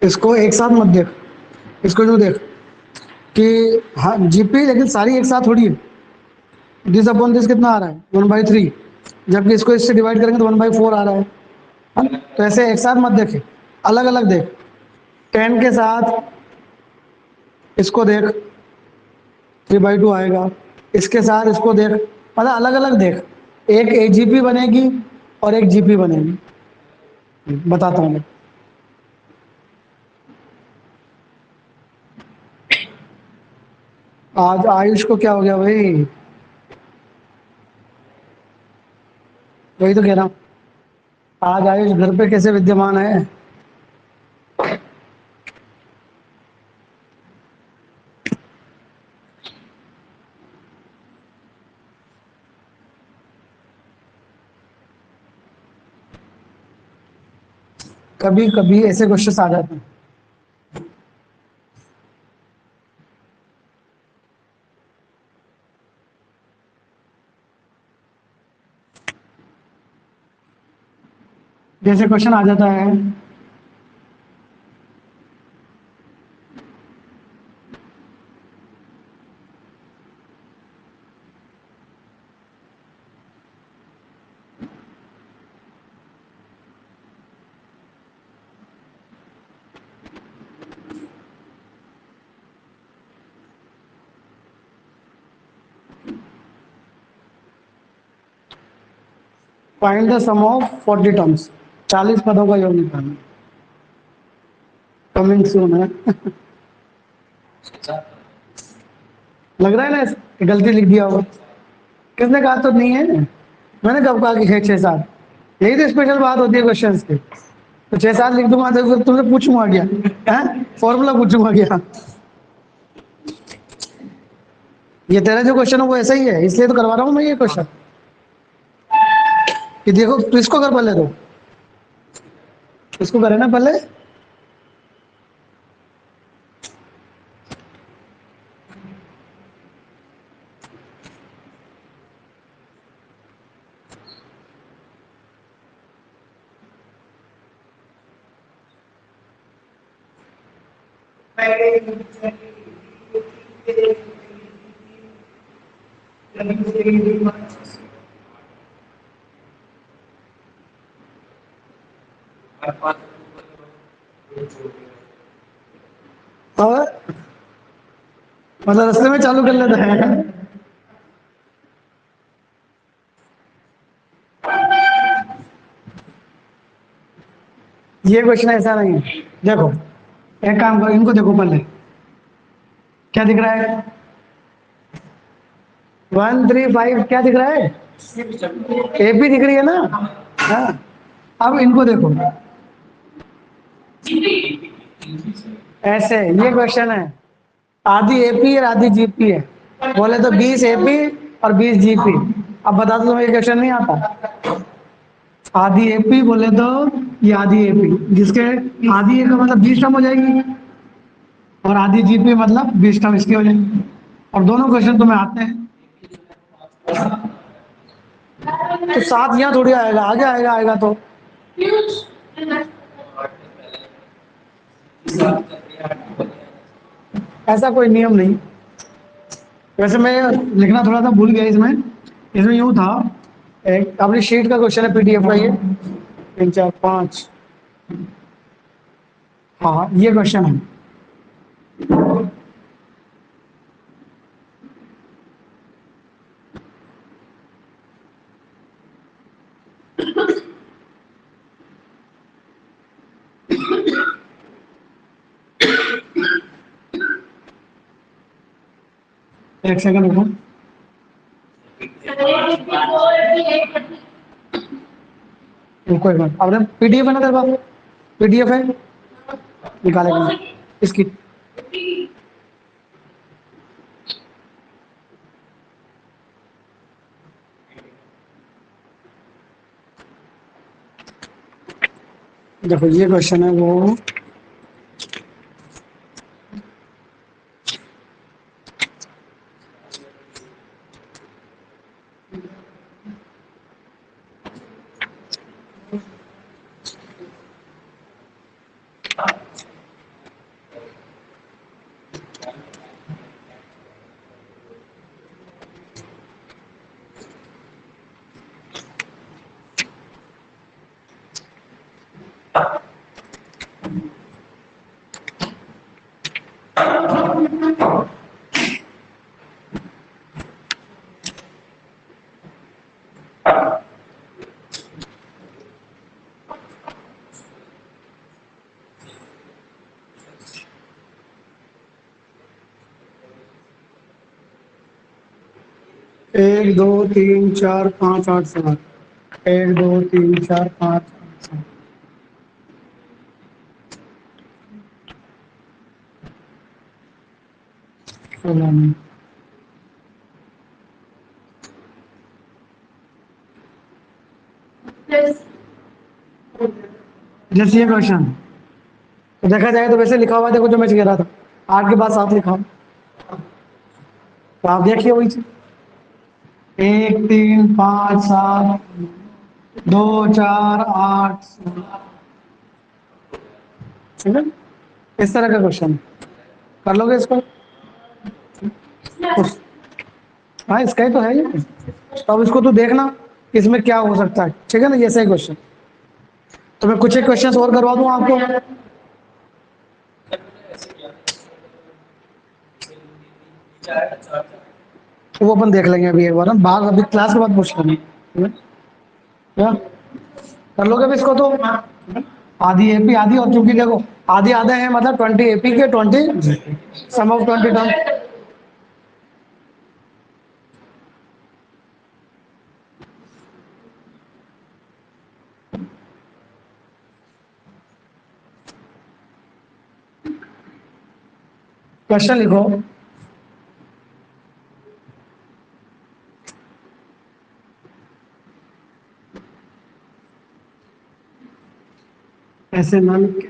इसको एक साथ मत देख, इसको जो देख कि हाँ जीपी, लेकिन सारी एक साथ थोड़ी है। दिस अपॉन दिस कितना आ रहा है 1/3, जबकि इसको इससे डिवाइड करेंगे तो 1/4 आ रहा है। तो ऐसे एक साथ मत देखे, अलग अलग देख। 10 के साथ इसको देख 3/2 आएगा, इसके साथ इसको देख, मतलब अलग अलग देख। एक एजीपी बनेगी और एक जीपी बनेगी। बताता हूँ मैं। आज आयुष को क्या हो गया भाई? वही तो कह रहा हूँ, आज आयुष घर पे कैसे विद्यमान है? कभी कभी ऐसे क्वेश्चन आ जाते हैं। जैसे क्वेश्चन आ जाता है, find the sum of 40 terms, 40 पदों का योग निकालना। कमिंग सून है। लग रहा है ना कि गलती लिख दिया होगा। किसने कहा तो नहीं है? मैंने कब कहा कि है 6-7? यही तो स्पेशल बात होती है क्वेश्चन की। तो 6-7 लिख दूंगा तो फिर तुमसे पूछूंगा क्या है, फॉर्मूला पूछूंगा क्या? ये तेरा जो क्वेश्चन है वो ऐसा ही है, इसलिए तो करवा रहा हूँ मैं ये क्वेश्चन कि देखो। तो इसको कर पहले, तो इसको करे ना पहले। और मतलब रास्ते में चालू कर लेता है। ये क्वेश्चन ऐसा नहीं है। देखो, एक काम करो, इनको देखो पहले क्या दिख रहा है। 1 3 5 क्या दिख रहा है? एपी दिख रही है ना? हाँ। अब इनको देखो, ऐसे ये क्वेश्चन है, आधी एपी और आधी जीपी है। बोले तो 20 एपी और 20 जीपी। अब बता दो तुम्हें ये क्वेश्चन नहीं आता? आधी एपी बोले तो ये आधी एपी, जिसके आधी ए का मतलब 20 टर्म हो जाएगी, और आधी जीपी मतलब 20 टर्म इसकी हो जाएगी। और दोनों क्वेश्चन तुम्हें आते हैं। तो साथ यहाँ थोड़ी आएगा, आगे आएगा, आएगा तो। ऐसा कोई नियम नहीं। वैसे मैं लिखना थोड़ा सा भूल गया इसमें। इसमें यूं था, एक अपनी शीट का क्वेश्चन है पीडीएफ का, ये 3 4 5। हाँ ये क्वेश्चन है। एक सेकंड रुको। रुको एक मिनट, अपने पीडीएफ है ना तेरे पास? पीडीएफ है, निकालेंगे इसकी। देखो ये क्वेश्चन है वो, एक दो तीन चार पाँच आठ सात, एक दो तीन चार पाँच आठ सात। सोलह में जैसे ये क्वेश्चन तो देखा जाए तो वैसे लिखा हुआ है, देखो जो मैं कह रहा था, 8 के बाद 7 लिखा हूं। तो आप देखिए वही चीज, 1 3 5 7 2 4 8, ठीक है, इस तरह का क्वेश्चन कर लोगे इसको। उस- हाँ इसका ही तो है ये। तो अब इसको तो देखना इसमें क्या हो सकता है, ठीक है ना, ये सही क्वेश्चन। तो मैं कुछ एक क्वेश्चन और करवा दूं आपको, वो अपन देख लेंगे अभी एक बार, हम बाद अभी क्लास के बाद पूछ लेंगे, ठीक है? क्या कर लोगे अभी इसको तो, आधी एपी आधी, और क्योंकि देखो आधी आधे हैं मतलब 20 एपी के 20 सम ऑफ 20 टर्म। क्वेश्चन लिखो, ऐसे ना लिख के,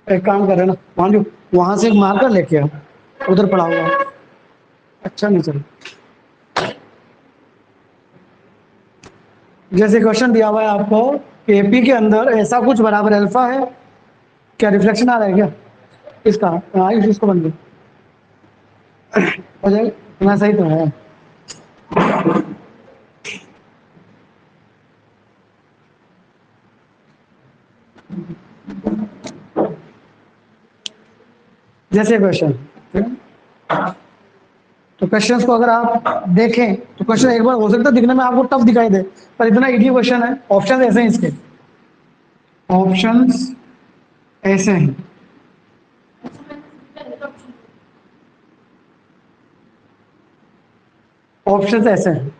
एक काम करे ना, वहां से एक मार्कर लेके आओ, उधर पड़ा हुआ है। अच्छा नहीं चल, जैसे क्वेश्चन दिया हुआ है आपको कि एपी के अंदर ऐसा कुछ बराबर अल्फा है, क्या रिफ्लेक्शन आ रहा है क्या इसका, हाँ इसको बंद दो हो जाएगा, इतना सही तो है। जैसे क्वेश्चन, तो क्वेश्चंस को अगर आप देखें तो क्वेश्चन एक बार हो सकता है दिखने में आपको टफ दिखाई दे, पर इतना इजी क्वेश्चन है। ऑप्शन ऐसे हैं इसके, ऑप्शंस ऐसे हैं, ऑप्शंस ऐसे हैं।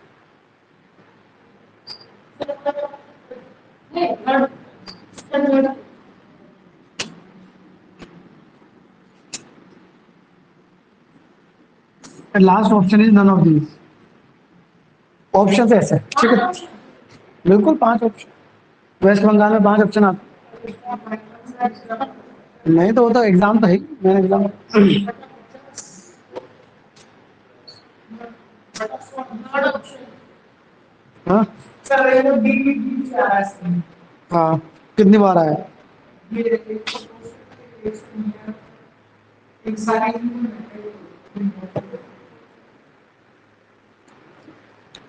Last option is none of these, option ऐसे हैं, ठीक है, बिल्कुल 5 ऑप्शन, वेस्ट बंगाल में 5 ऑप्शन आते हैं। नहीं तो वो तो एग्जाम तो है ही, मैंने एग्जाम, हाँ हाँ, कितनी बार आया,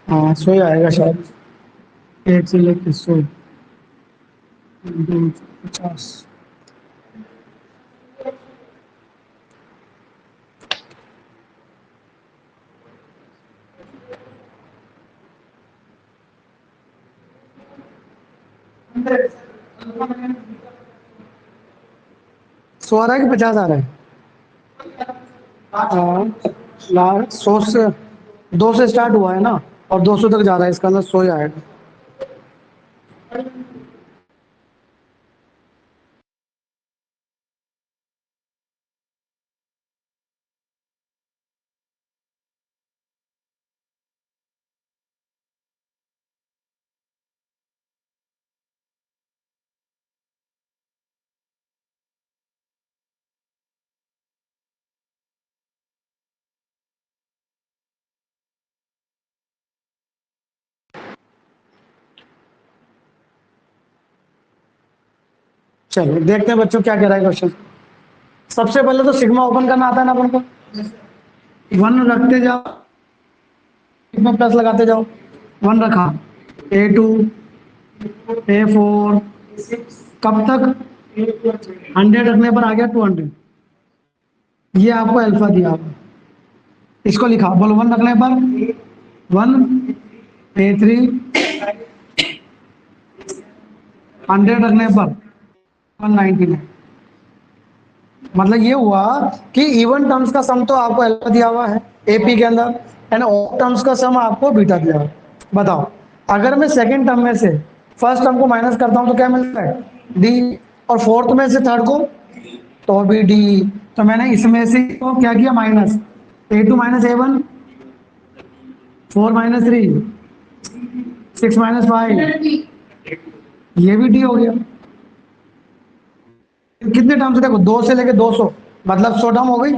हाँ सो ही आएगा शायद, 1 से लेकर 100, 250, 100 आ रहा है कि 50 आ रहा है, हाँ, लास्ट 100 से, 2 से स्टार्ट हुआ है ना, और 200 तक जा रहा है, इसका अंदर 100 ही आएगा। चलो देखते हैं बच्चों क्या कह रहा है क्वेश्चन। सबसे पहले तो सिग्मा ओपन करना आता है ना अपन को, 1 रखते जाओ, इसमें प्लस लगाते जाओ, 1 रखा, A2 A4, कब तक 100 रखने पर आ गया 200, ये आपको अल्फा दिया हुआ। इसको लिखा, बोलो 1 रखने पर 1, A3 100 रखने पर 199। मतलब ये हुआ कि इवन टर्म्स का सम तो आपको अल्फा दिया हुआ है एपी के अंदर, एंड ऑड टर्म्स का सम आपको बीटा दिया हुआ है। बताओ, अगर मैं सेकंड टर्म में से फर्स्ट टर्म को माइनस करता हूं तो क्या मिलता है, डी, और फोर्थ में से थर्ड को तो भी डी। तो मैंने इसमें से तो क्या किया, minus A2 minus A1, 4 minus 3, 6 minus 5, ये भी डी हो गया। कितने टर्म से, देखो 2 से लेके 200, मतलब 100 टर्म हो गई।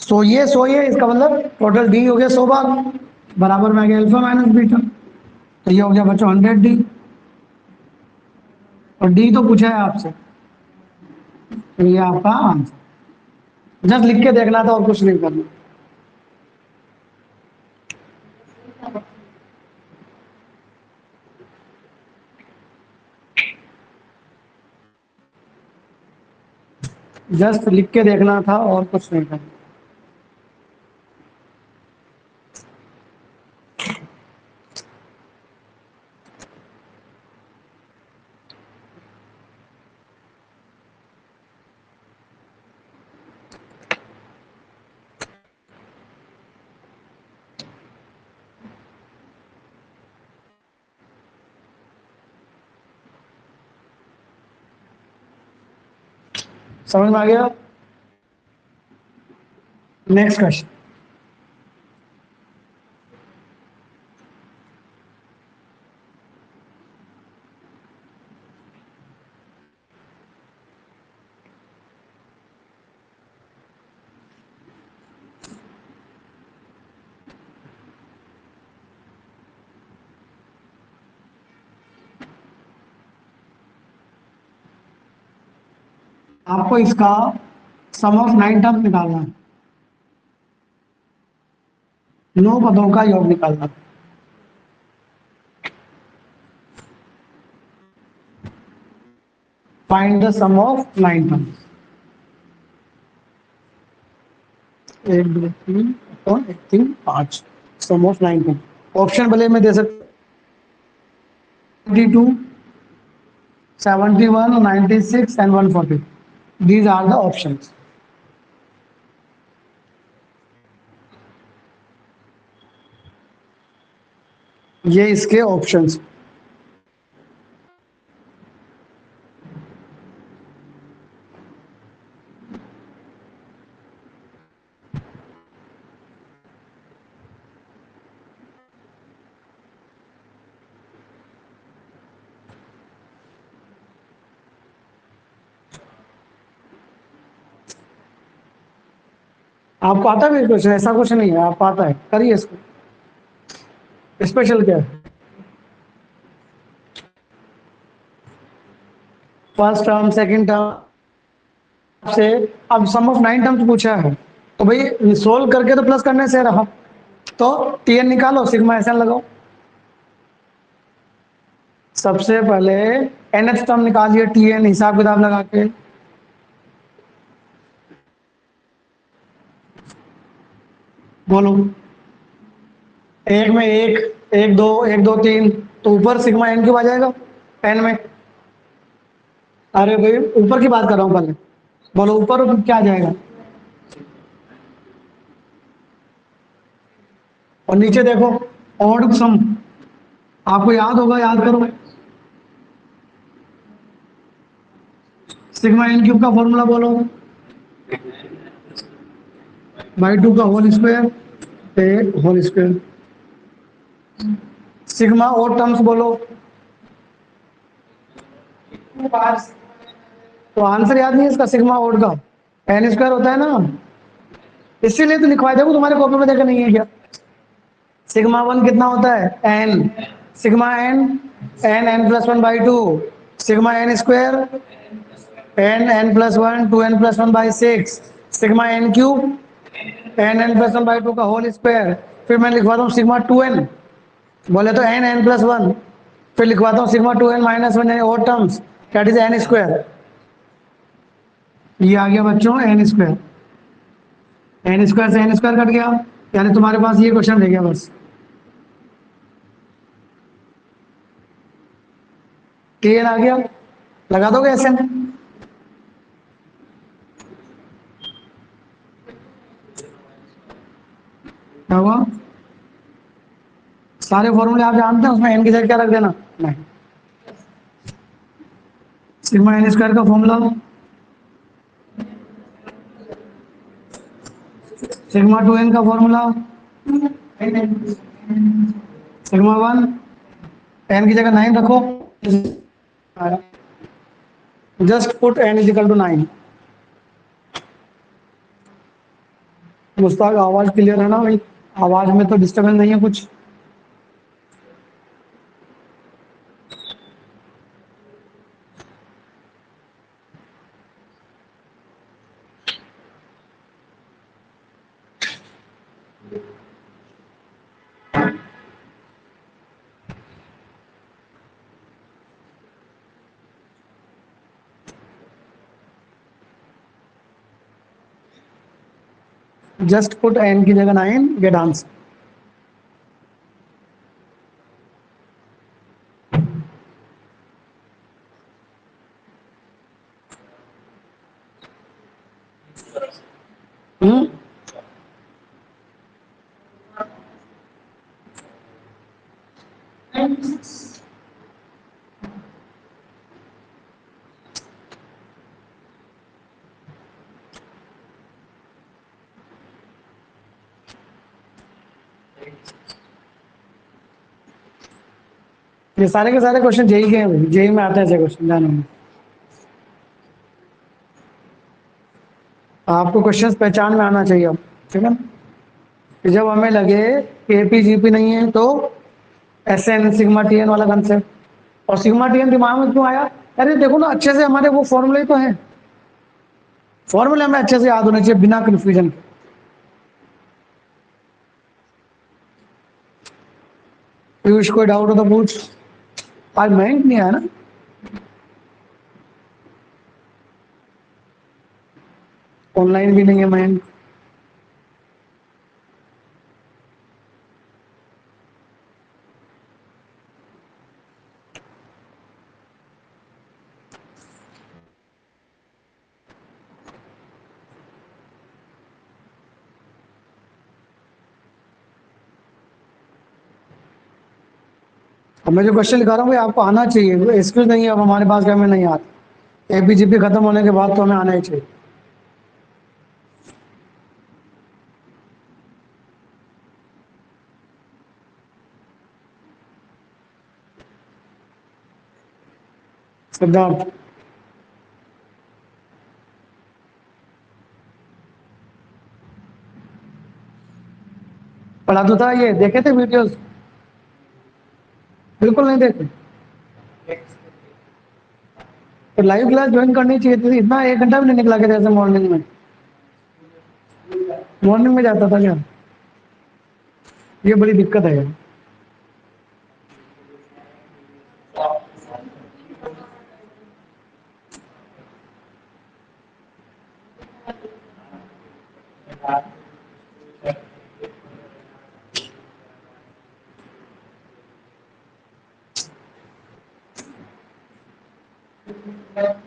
100 ये इसका मतलब टोटल डी हो गया 100 बार, बराबर में आ गया अल्फा माइनस बीटा। तो ये हो गया बच्चों 100D, और डी तो पूछा है आपसे, तो ये आपका आंसर। जस्ट लिख के देखना था और कुछ नहीं करना। जस्ट लिख के देखना था और कुछ नहीं करना। समझ में आ गया? Next question. आपको इसका सम ऑफ 9 टर्म्स निकालना है, 9 पदों का योग निकालना है। Find the sum of 9 terms. 1 2 3 और 1 3 5, सम ऑफ 9 टर्म्स। ऑप्शन भले में दे सकते 22, 71, 96 and 140। These are the options. ये इसके ऑप्शंस। आपको आता है क्वेश्चन? ऐसा कुछ नहीं है, आप आता है, करिए इसको। स्पेशल क्या है? फर्स्ट टर्म सेकंड टर्म से, अब सम ऑफ 9 टर्म्स पूछा है तो भाई सोल्व करके तो प्लस करने से रहा, तो टीएन निकालो, सिग्मा एसएन लगाओ। सबसे पहले nth टर्म निकालिए, टीएन हिसाब किताब लगा के। बोलो, एक में एक, एक दो, एक दो तीन, तो ऊपर सिग्मा एन क्यों आ जाएगा एन में? अरे भाई ऊपर की बात कर रहा हूं पहले, बोलो ऊपर क्या आ जाएगा, और नीचे देखो ऑड सम, आपको याद होगा, याद करो। सिग्मा एन क्यूब का फॉर्मूला बोलो, बाई 2 का होल स्क्वायर ए होल स्क्वायर। सिग्मा और टर्म्स बोलो, तो आंसर याद नहीं है इसका, सिग्मा ओड का एन स्क्वायर होता है ना, इसीलिए तो लिखवाई। देखो तुम्हारे कॉपी में देखा नहीं है क्या? सिग्मा 1 कितना होता है n, sigma n n n plus 1 by 2, sigma n square n plus 1 2n plus 1 by 6 sigma n cube n plus 1 by 2 का होल स्क्वायर, फिर मैं लिखवाता हूँ सिग्मा 2n, बोले तो n plus 1, फिर लिखवाता हूँ सिग्मा 2n minus 1 और terms that is n square. ये आ गया बच्चों n स्क्वायर, n स्क्वायर से n स्क्वायर कट गया, यानी तुम्हारे पास ये क्वेश्चन रह गया बस। क्लियर आ गया, लगा दोगे ऐसे? क्या हुआ? सारे फॉर्मूले आप जानते हैं, उसमें n की जगह क्या रख देना? नहीं, सिग्मा n स्क्वायर का फॉर्मूला सिग्मा 2n का फॉर्मूला सिग्मा 1 n की जगह 9 रखो, just put n is equal to 9। Mushtaq आवाज क्लियर है ना भाई? आवाज में तो डिस्टर्बेंस नहीं है कुछ? जस्ट पुट n की जगह 9, गेट आंसर। हम्म, ये सारे के सारे क्वेश्चन जेई के हैं भाई, जेई में आते हैं ऐसे क्वेश्चन, जानो। आपको क्वेश्चंस पहचान में आना चाहिए अब, ठीक है ना? कि जब हमें लगे कि एपीजीपी नहीं है तो S N sigma T N वाला कंसेप्ट, और सिग्मा टी एन दिमाग में क्यों आया? अरे देखो ना, अच्छे से हमारे वो फॉर्मूले तो हैं, फॉर्मूले हमें अच्छे से याद होने चाहिए बिना कंफ्यूजन के। पीयूष कोई डाउट हो तो पूछ। आज मयंक नहीं आया ना? ऑनलाइन भी नहीं है मयंक। अब मैं जो क्वेश्चन लिखा रहा हूँ वो आपको आना चाहिए, एक्सक्यूज नहीं है अब हमारे पास कि हमें नहीं आता। एपीजीपी खत्म होने के बाद तो हमें आना ही चाहिए। सिद्धार्थ पढ़ा तो था, ये देखे थे वीडियोस? बिल्कुल नहीं देखे? तो लाइव क्लास ज्वाइन करनी चाहिए थी, इतना 1 घंटा भी नहीं निकला के जैसे मॉर्निंग में। मॉर्निंग में जाता था क्या? ये बड़ी दिक्कत है यार।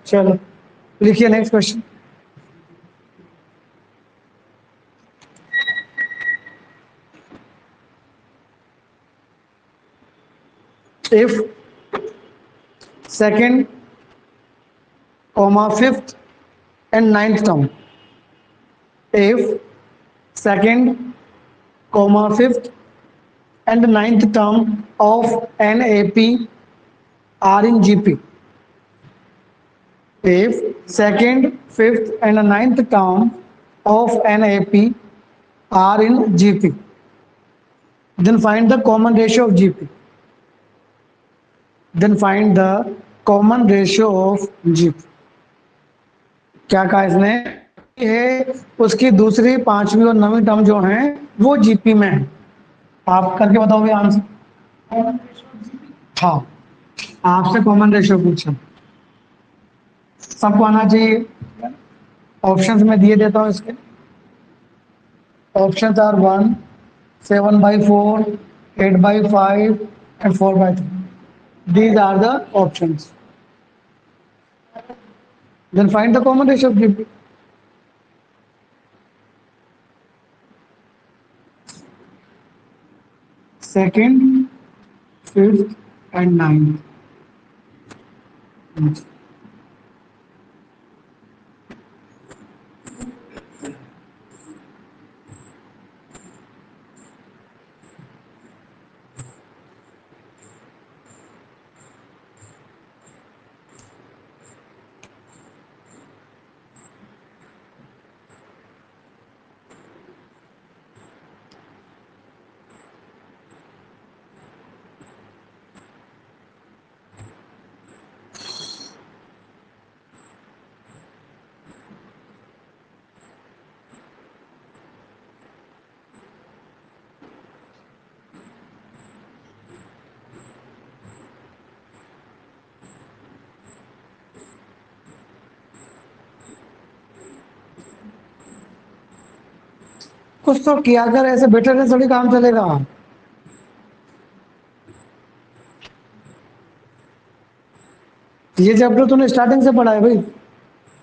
चलो लिखिए next question. If second comma fifth and ninth term, if second comma fifth and ninth term of an AP are in GP, if second fifth and ninth term of an AP are in GP, then find the common ratio of GP, then find the common ratio of GP। क्या कहा इसने? ये उसकी दूसरी, पांचवी और नवीं term जो है वो जीपी में है। आप करके बताओगे आंसर। हाँ, आपसे कॉमन रेशियो पूछा, सबको आना चाहिए। ऑप्शंस में दिए देता हूँ इसके। Options are 1, 7/4, 8/5 and 4/3. These are the options. Then find the common ratio of GP. Second, fifth, and ninth. कुछ तो किया कर, ऐसे बैठे रहे थोड़ी काम चलेगा। ये चैप्टर तूने स्टार्टिंग से पढ़ा है भाई,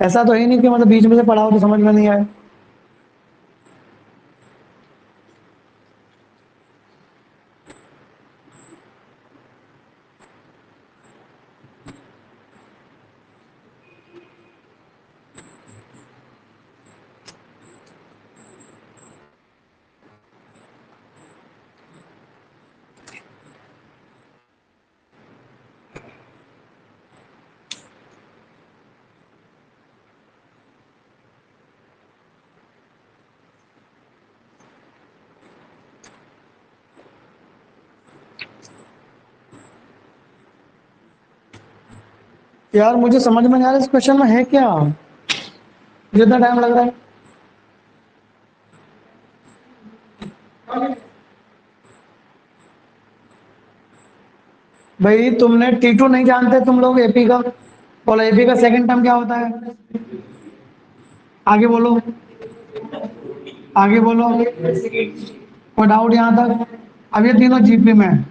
ऐसा तो है नहीं कि मतलब बीच में से पढ़ा हो तो समझ में नहीं आए। यार मुझे समझ में नहीं आ रहा इस क्वेश्चन में है क्या, जितना टाइम लग रहा है। भाई तुमने T2 नहीं जानते तुम लोग एपी का, बोलो एपी का सेकंड टर्म क्या होता है? आगे बोलो, आगे बोलो, कोई डाउट यहाँ तक? अब ये तीनों जीपी में है।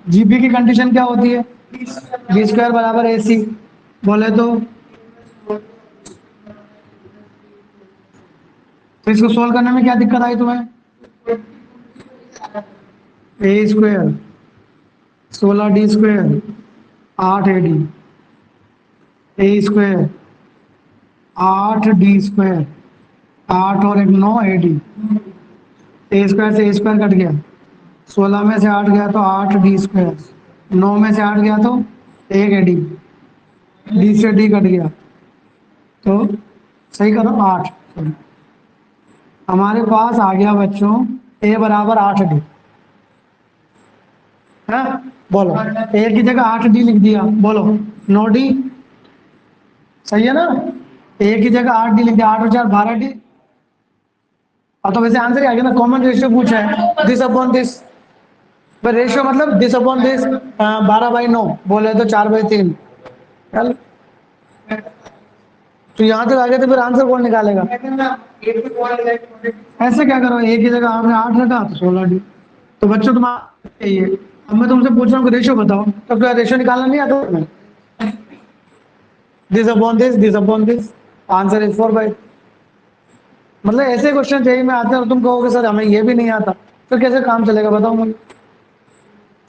जीपी की कंडीशन क्या होती है? बी स्क्वायर बराबर ए सी। बोले तो इसको सोल्व करने में क्या दिक्कत आई तुम्हें? ए स्क्वायर 16d², 8 AD, ए स्क्वायर 8d², 8 और एक 9 AD। ए स्क्वायर से ए स्क्वायर कट गया, 16 में से 8 गया तो 8d², 9 में से 8 गया तो 1 AD, डी से डी कट गया तो सही करो 8। हमारे पास आ गया बच्चों ए बराबर 8D है। बोलो, ए की जगह 8D लिख दिया, बोलो 9D, सही है ना? ए की जगह 8D लिख दिया, 8 और 4 12D। और तो वैसे आंसर ही आ गया ना, कॉमन रेशियो पूछा है, दिस अपॉन दिस। पर रेशियो मतलब दिस अपॉन दिस, 12/9 बोले तो 4/3। चल, तो यहाँ तक आ गया तो फिर आंसर कौन निकालेगा? ऐसे क्या करो, ए की जगह आपने 8 रखा तो 16D। तो बच्चों तुम्हारा चाहिए, अब मैं तुमसे पूछ रहा हूँ कि रेशियो बताओ, तो क्या रेशियो निकालना नहीं आता तुम्हें? This upon this, answer is 4/। मतलब ऐसे क्वेश्चन चाहिए मैं आता है और तुम कहोगे सर हमें ये भी नहीं आता, तो कैसे काम चलेगा बताओ मुझे?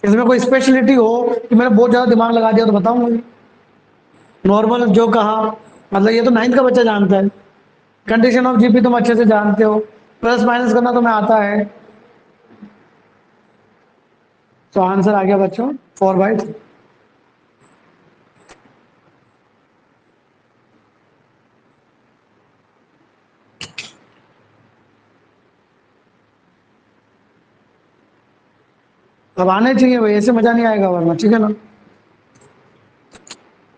इसमें कोई स्पेशलिटी हो कि मैंने बहुत ज्यादा दिमाग लगा दिया तो बताओ मुझे। नॉर्मल जो कहा, मतलब ये तो 9th का बच्चा जानता है। कंडीशन ऑफ जीपी तुम अच्छे से जानते हो, प्लस माइनस करना तुम्हें आता है। तो आंसर आ गया बच्चों 4/3। अब आने चाहिए भाई, ऐसे मजा नहीं आएगा वरना, ठीक है ना?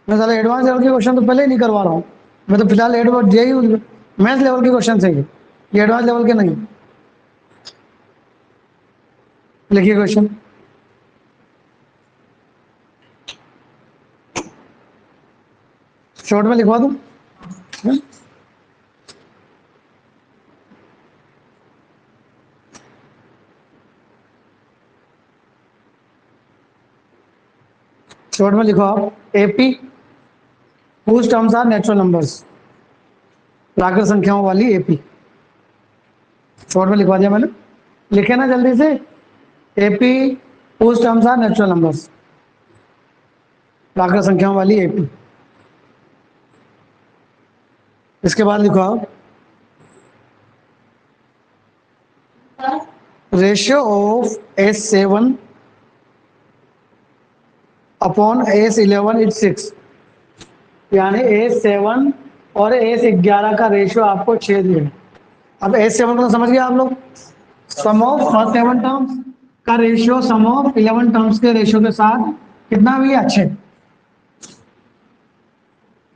मैं सारे एडवांस लेवल के क्वेश्चन तो पहले ही नहीं करवा रहा हूँ, मैं तो फिलहाल एडवांस यही मैथ लेवल के क्वेश्चन चाहिए, ये एडवांस लेवल के नहीं। लिखिए क्वेश्चन। शॉर्ट में लिखवा दूं? शॉर्ट में लिखो आप, AP whose terms are natural numbers, प्राकृत संख्याओं वाली एपी। शॉर्ट में लिखवा दिया मैंने, लिखे ना जल्दी से। AP whose terms are natural numbers, प्राकृत संख्याओं वाली एपी। इसके बाद लिखो आप, ratio of S7 upon S11 is 6, यानी S7 और S11 का रेशियो आपको 6 दिया है। अब S7 को तो समझ गए आप लोग, सम ऑफ फर्स्ट 7 टर्म्स का रेशियो सम ऑफ 11 टर्म्स के रेशियो के साथ कितना भी अच्छे।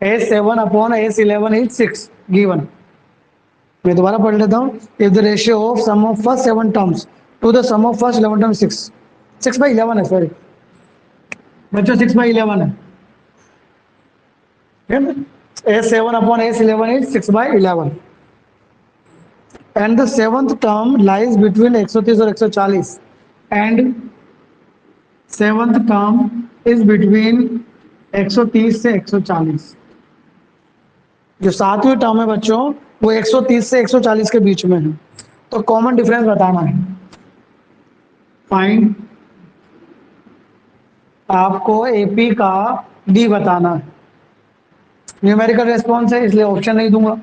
S7 upon S11 is 6 given. मैं दोबारा पढ़ लेता हूँ, if the ratio of sum of first 7 terms to the sum of first 11 terms 6/11 है, सॉरी बच्चों 6/11 है। S7 upon S11 is 6/11 and the seventh term lies between 130 और 140 and seventh term is between 130 से 140। जो सातवीं टर्म है बच्चों वो 130 से 140 के बीच में है, तो कॉमन डिफरेंस बताना है। फाइंड, आपको एपी का डी बताना है। न्यूमेरिकल रेस्पॉन्स है इसलिए ऑप्शन नहीं दूंगा।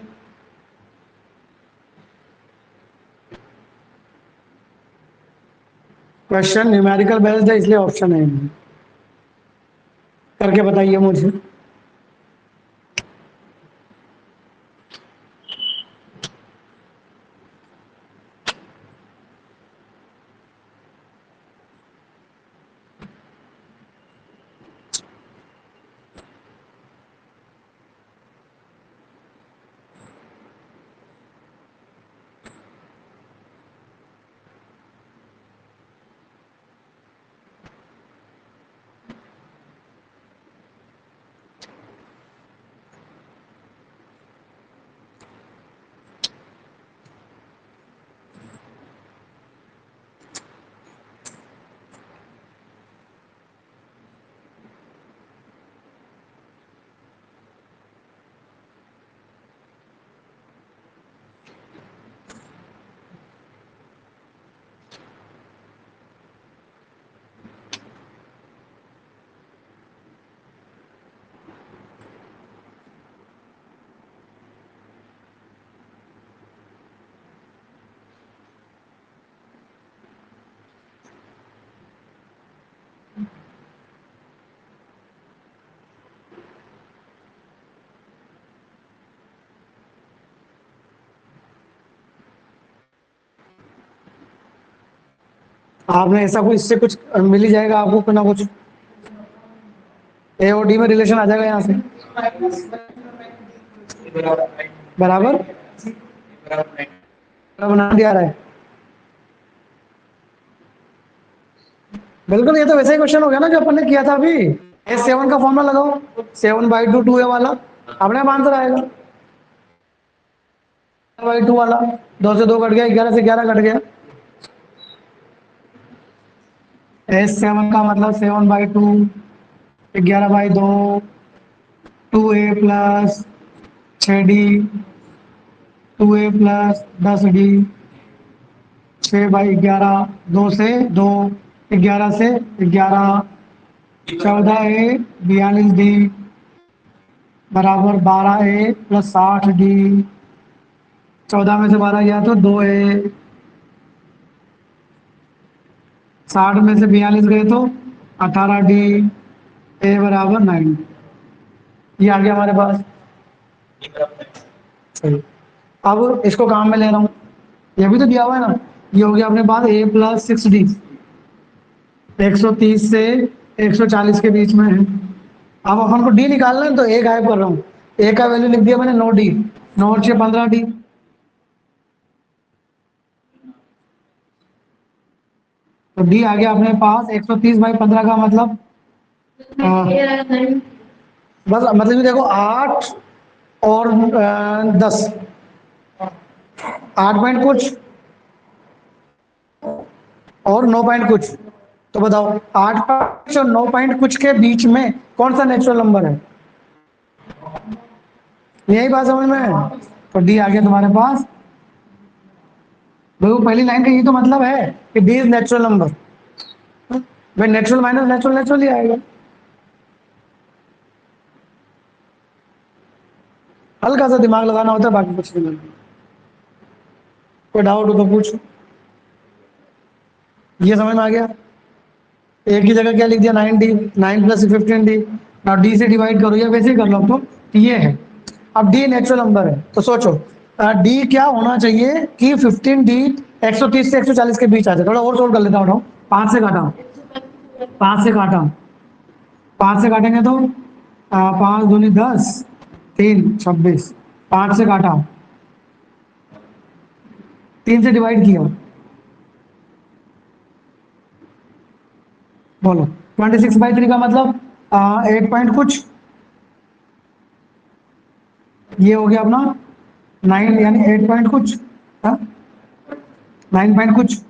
क्वेश्चन न्यूमेरिकल बेस्ड है इसलिए ऑप्शन नहीं है। करके बताइए मुझे। आपने ऐसा कुछ, इससे कुछ मिल ही जाएगा आपको कुछ ना कुछ। ए और डी में रिलेशन आ जाएगा यहाँ से बराबर बना दिया रहा है। बिल्कुल, ये तो वैसा ही क्वेश्चन हो गया ना जो अपन ने किया था अभी। S7 का फॉर्मूला लगाओ, 7/2 2a वाला, अपने आप आंसर आएगा। 2 वाला 2 से 2 कट गया, 11 से 11 कट गया। S7 का मतलब 7/2, 11/2, 2a plus 6d, 2a plus 10d, 6/11, 2 से 2, 11 से 11, 14a 42d बराबर 12a प्लस 60d। 14 में से 12 गया तो 2a, 60 में से 42 गए तो 18d, a बराबर 9। ये आ गया हमारे पास। सही, अब इसको काम में ले रहा हूँ, ये भी तो दिया हुआ है ना। ये हो गया अपने पास a प्लस 6d, 130 से 140 के बीच में है। अब अपन को d निकालना है तो a गायब कर रहा हूँ, ए का वैल्यू लिख दिया मैंने 9d, 9 और 6 15d। तो डी आ गया अपने पास 130/15 का मतलब बस मतलब ये देखो 8 और 10, 8 पॉइंट कुछ और 9 पॉइंट कुछ। तो बताओ 8 पॉइंट और 9 पॉइंट कुछ के बीच में कौन सा नेचुरल नंबर है? यही बात समझ में है। तो डी आ गया तुम्हारे पास। भाई वो पहली लाइन का ये तो मतलब है कि डी इज नेचुरल नंबर। भाई नेचुरल माइनस नेचुरल नेचुरल ही आएगा। हल्का सा दिमाग लगाना होता है, बाकी कुछ नहीं लगता। कोई डाउट हो तो पूछो। ये समझ में आ गया? एक की जगह क्या लिख दिया 9d, 9 + 15d। नाउ डी से डिवाइड करो या वैसे ही कर लो तो ये है। अब डी नेचुरल नंबर है तो सोचो डी क्या होना चाहिए कि 15d 130 से 140 के बीच आ जाए। थोड़ा और सोल्व कर लेता हूँ। 5 से काटा, 5 से काटा, 5 से काटेंगे तो 5 दूनी 10, 3 26। 5 से काटा, 3 से डिवाइड किया, बोलो 26/3 का मतलब 8 पॉइंट कुछ। ये हो गया अपना 9 यानी 8 पॉइंट कुछ, 9 पॉइंट कुछ।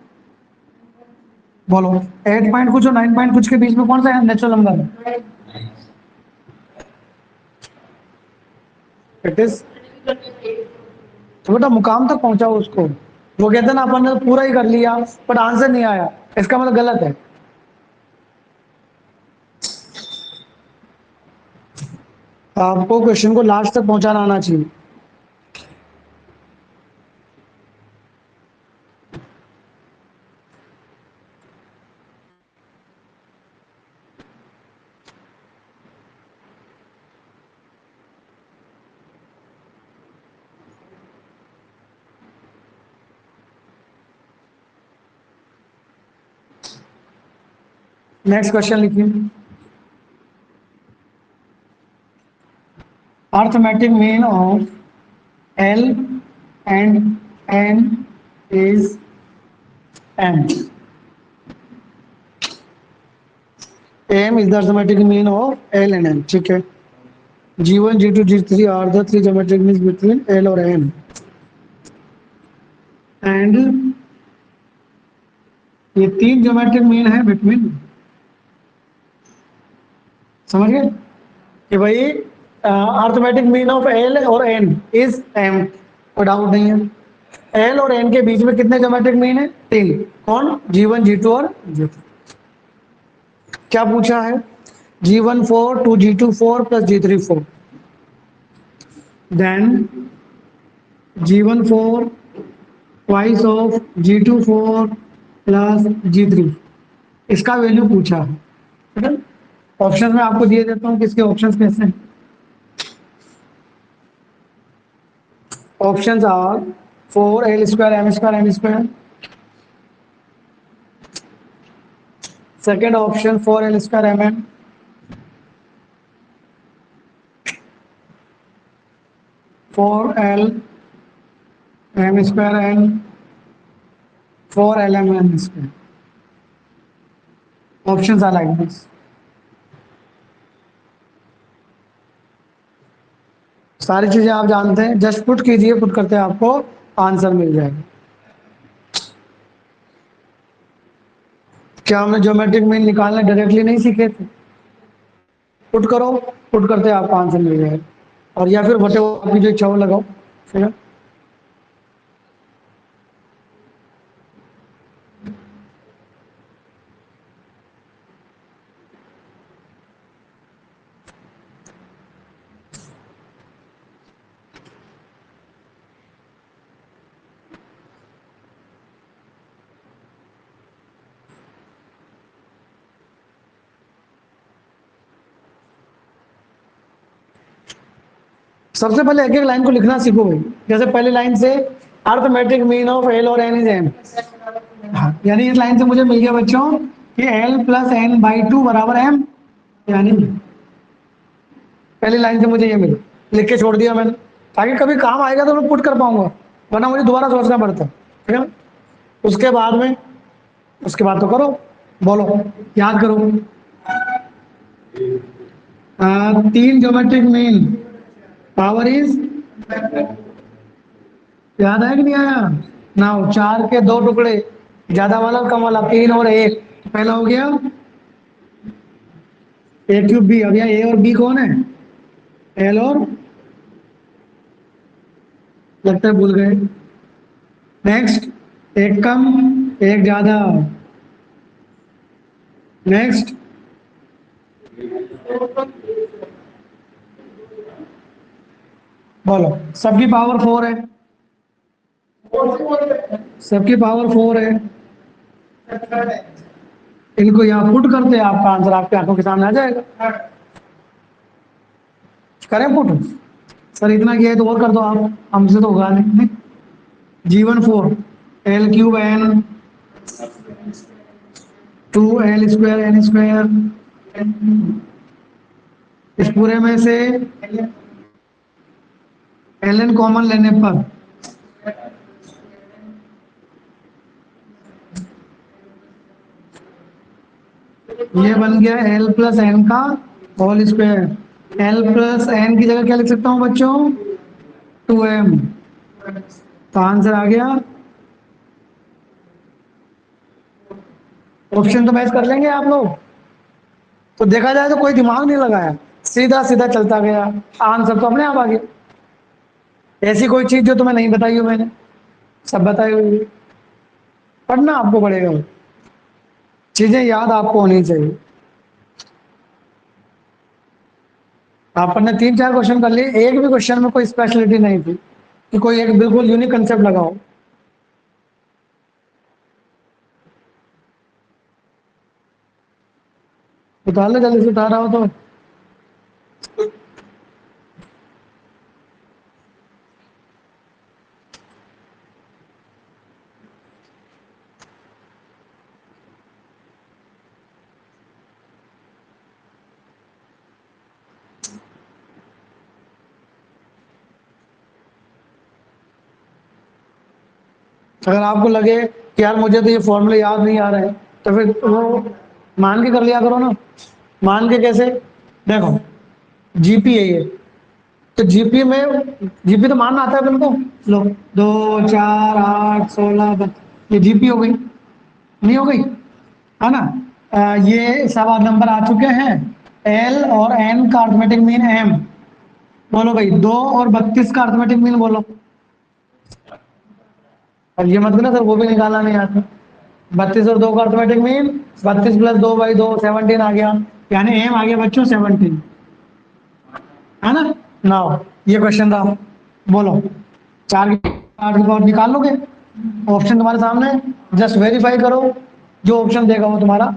बोलो 8 पॉइंट कुछ और 9 पॉइंट कुछ के बीच में कौन सा नेचुरल नंबर है? It is. तो बेटा मुकाम तक पहुंचाओ उसको। वो कहते हैं ना अपन ने पूरा ही कर लिया बट आंसर नहीं आया, इसका मतलब गलत है। आपको क्वेश्चन को लास्ट तक पहुंचाना आना चाहिए। नेक्स्ट क्वेश्चन लिखिए। Arithmetic mean of L and N is M. M is the arithmetic mean of L and N. ठीक है। G1, G2, G3 are the three geometric means between L और N. And ये तीन geometric mean है between, समझ गए कि भाई अर्थमेटिक मीन ऑफ L और N is M, कोई डाउट नहीं है। L और N के बीच में कितने ज्योमेट्रिक मीन है? तीन। कौन? G1, G2 और G3। क्या पूछा है? G1 4, 2G2 4 plus G3 4। Then G1 4 twice of G2 4 plus G3, इसका वैल्यू पूछा है। ठीक है। ऑप्शन में आपको दिए देता हूँ कि इसके ऑप्शंस कैसे हैं। Options are 4L² M² M²। Second option 4L² MM। Four L M² N, 4LM M²। Options are like this. सारी चीजें आप जानते हैं, जस्ट पुट कीजिए, पुट करते हैं आपको आंसर मिल जाएगा। क्या हमने ज्योमेट्रिक मीन निकालने डायरेक्टली नहीं सीखे थे? पुट करो, पुट करते हैं आपको आंसर मिल जाएगा। और या फिर वटे आपकी जो इच्छा हो लगाओ। ठीक है। सबसे पहले एक एक लाइन को लिखना सीखो भाई। जैसे पहली लाइन से अर्थमेटिक मीन ऑफ L और N इज M। हाँ, यानी इस लाइन से मुझे मिल गया बच्चों कि L + N/2 = M। यानी पहली लाइन से मुझे ये मिला। लिख के छोड़ दिया मैंने, ताकि कभी काम आएगा तो मैं पुट कर पाऊंगा, वरना मुझे दोबारा सोचना पड़ता है, ठीक है। उसके बाद में, उसके बाद तो करो, बोलो, याद करो। 3 ज्योमेट्रिक मीन पावर इज, याद है कि नहीं आया? नाउ 4 के 2 टुकड़े, ज्यादा वाला और कम वाला, 3 और 1, पहला हो गया ए क्यूब बी। अब यहाँ ए और बी कौन है? एल और, लगता है भूल गए। नेक्स्ट, एक कम एक ज्यादा। नेक्स्ट, बोलो, सबकी पावर 4 है, सबकी पावर 4 है, इनको यहाँ पुट करते हैं, आपका आंसर आपके आंखों के सामने आ जाएगा। करें पुट? सर इतना किया है तो और कर दो आप, हमसे तो होगा नहीं। G1 4 L cube N 2 L² N², इस पूरे में से ln कॉमन लेने पर ये बन गया L+N का होल स्क्वायर। L+N की जगह क्या लिख सकता हूँ बच्चों? 2m। तो आंसर आ गया। ऑप्शन तो मैच कर लेंगे आप लोग? तो देखा जाए तो कोई दिमाग नहीं लगाया, सीधा सीधा चलता गया, आंसर तो अपने आप आ गया। ऐसी कोई चीज जो तुम्हें नहीं बताई हो मैंने, सब बताई हुई है। पढ़ना आपको पड़ेगा, चीजें याद आपको होनी चाहिए। आपने 3-4 क्वेश्चन कर लिए, एक भी क्वेश्चन में कोई स्पेशलिटी नहीं थी कि कोई एक बिल्कुल यूनिक कंसेप्ट लगाओ। उतार ले जल्दी से, उतार रहा हो तो। अगर आपको लगे कि यार मुझे तो ये फॉर्मूले याद नहीं आ रहे हैं, तो फिर वो मान के कर लिया करो ना। मान के कैसे? देखो, जीपी है ये, तो जीपी में, जीपी तो मानना आता है तुमको। लो, 2 4 8 16 ये जीपी हो गई, नहीं हो गई? है ना? ये सब नंबर आ चुके हैं। एल और एन का अर्थमेटिक मीन एम। बोलो भाई, 2 और 32 का अर्थमेटिक मीन बोलो। अब ये मत ना सर वो भी निकालना नहीं आता। 32 और 2 का अर्थमेटिक मीन 32 + 2/2 17 आ गया, यानी एम आ गया बच्चों 17, है ना? नाउ ये क्वेश्चन था, बोलो 4 की 8 की पावर निकाल लोगे? ऑप्शन तुम्हारे सामने है, जस्ट वेरीफाई करो, जो ऑप्शन देगा वो तुम्हारा,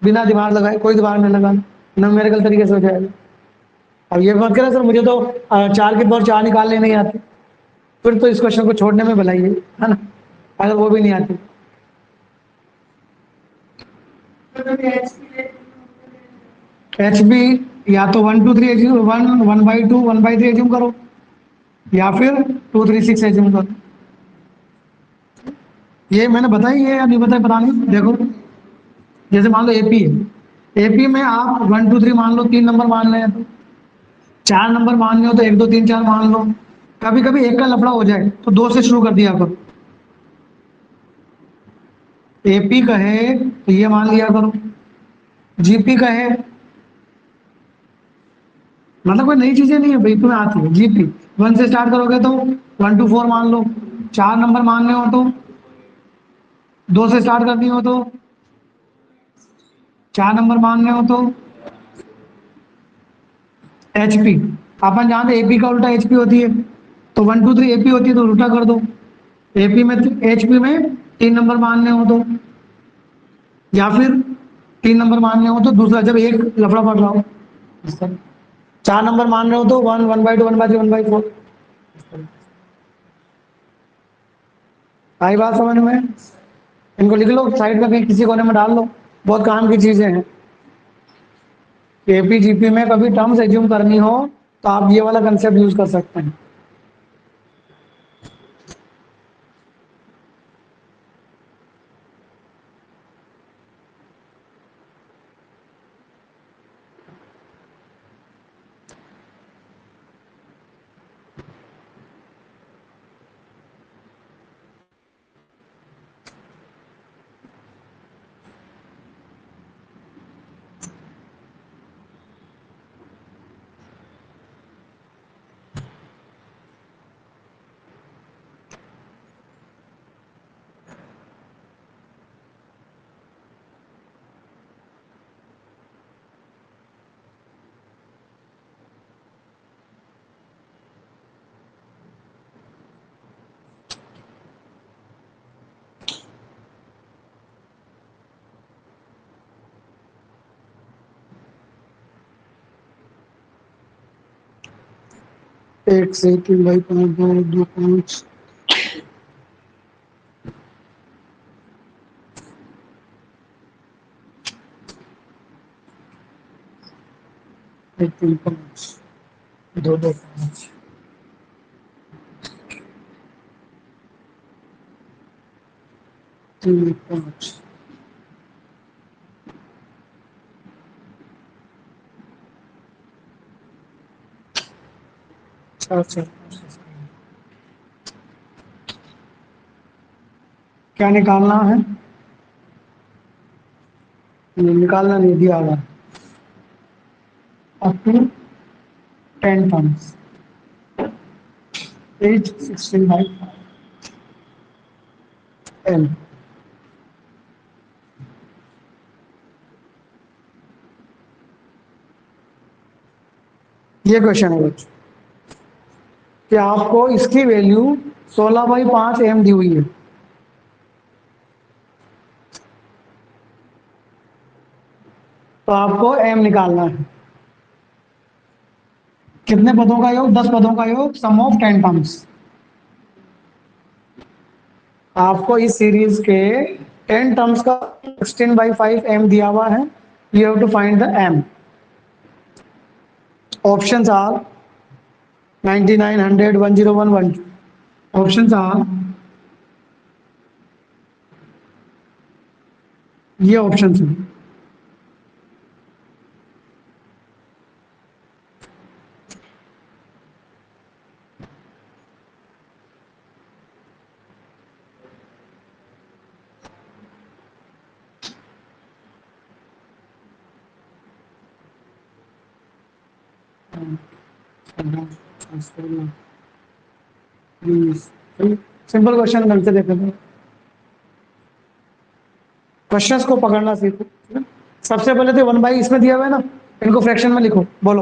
बिना दिमाग लगाए, कोई दिमाग नहीं लगाना, न्यूमेरिकल तरीके से हो जाएगा। अब ये मत करो सर मुझे तो 4 की पावर 4 निकालने नहीं आती, फिर तो इस क्वेश्चन को छोड़ने में भलाई है ना, अगर वो भी नहीं आती। एच बी या तो 1 2 3 एज्यूम, 1 1/2 1/3 एज्यूम करो, या फिर 2 3 6 एज्यूम करो। ये मैंने बताई है या नहीं बताई पता नहीं, देखो जैसे मान लो एपी है, एपी में आप 1 2 3 मान लो, 3 नंबर मान रहे हैं तो 4 नंबर मानने हो तो 1 2 3 4 मान लो। कभी कभी एक का लफड़ा हो जाए तो 2 से शुरू कर दिया करो। एपी कहे तो ये मान लिया करो, जीपी कहे, मतलब कोई नई चीजें नहीं है भाई, तुम्हें आती है। जीपी 1 से स्टार्ट करोगे तो 1 2 4 मान लो, 4 नंबर मानने हो तो 2 से स्टार्ट करनी हो तो 4 नंबर मानने हो तो एचपी, अपन जानते एपी का उल्टा एचपी होती है, तो 1 2 3 एपी होती है तो उल्टा कर दो। एपी में, एचपी में 3 नंबर मानने हो तो, या फिर 3 नंबर मानने हो तो दूसरा, जब एक लफड़ा पड़ रहा हो। 4 नंबर मान रहे हो तो 1 1/2 1/3 1/4। आई बात समझ में? इनको लिख लो साइड में कहीं किसी कोने में डाल लो, बहुत काम की चीजें हैं। एपीजीपी में कभी टर्म्स एज्यूम करनी हो तो आप ये वाला कंसेप्ट यूज कर सकते हैं। एक से 3/5 2 2 5 1 3 5 2 2 5 3 1 5 4 4 क्या निकालना है? निकालना नहीं दिया हुआ up to 10 terms 8 16 by n। ये क्वेश्चन है बच्चों कि आपको इसकी वैल्यू 16/5 m दी हुई है, तो आपको m निकालना है। कितने पदों का योग? 10 पदों का योग, सम ऑफ 10 टर्म्स। आपको इस सीरीज के 10 टर्म्स का 16/5 m दिया हुआ है। You have to find the m। Options are 99 100 101 12। Options are ये ऑप्शंस हैं। सिंपल क्वेश्चन ढंग से देखे थे। क्वेश्चंस को पकड़ना सीखो। सबसे पहले तो 1/, इसमें दिया हुआ है ना, इनको फ्रैक्शन में लिखो। बोलो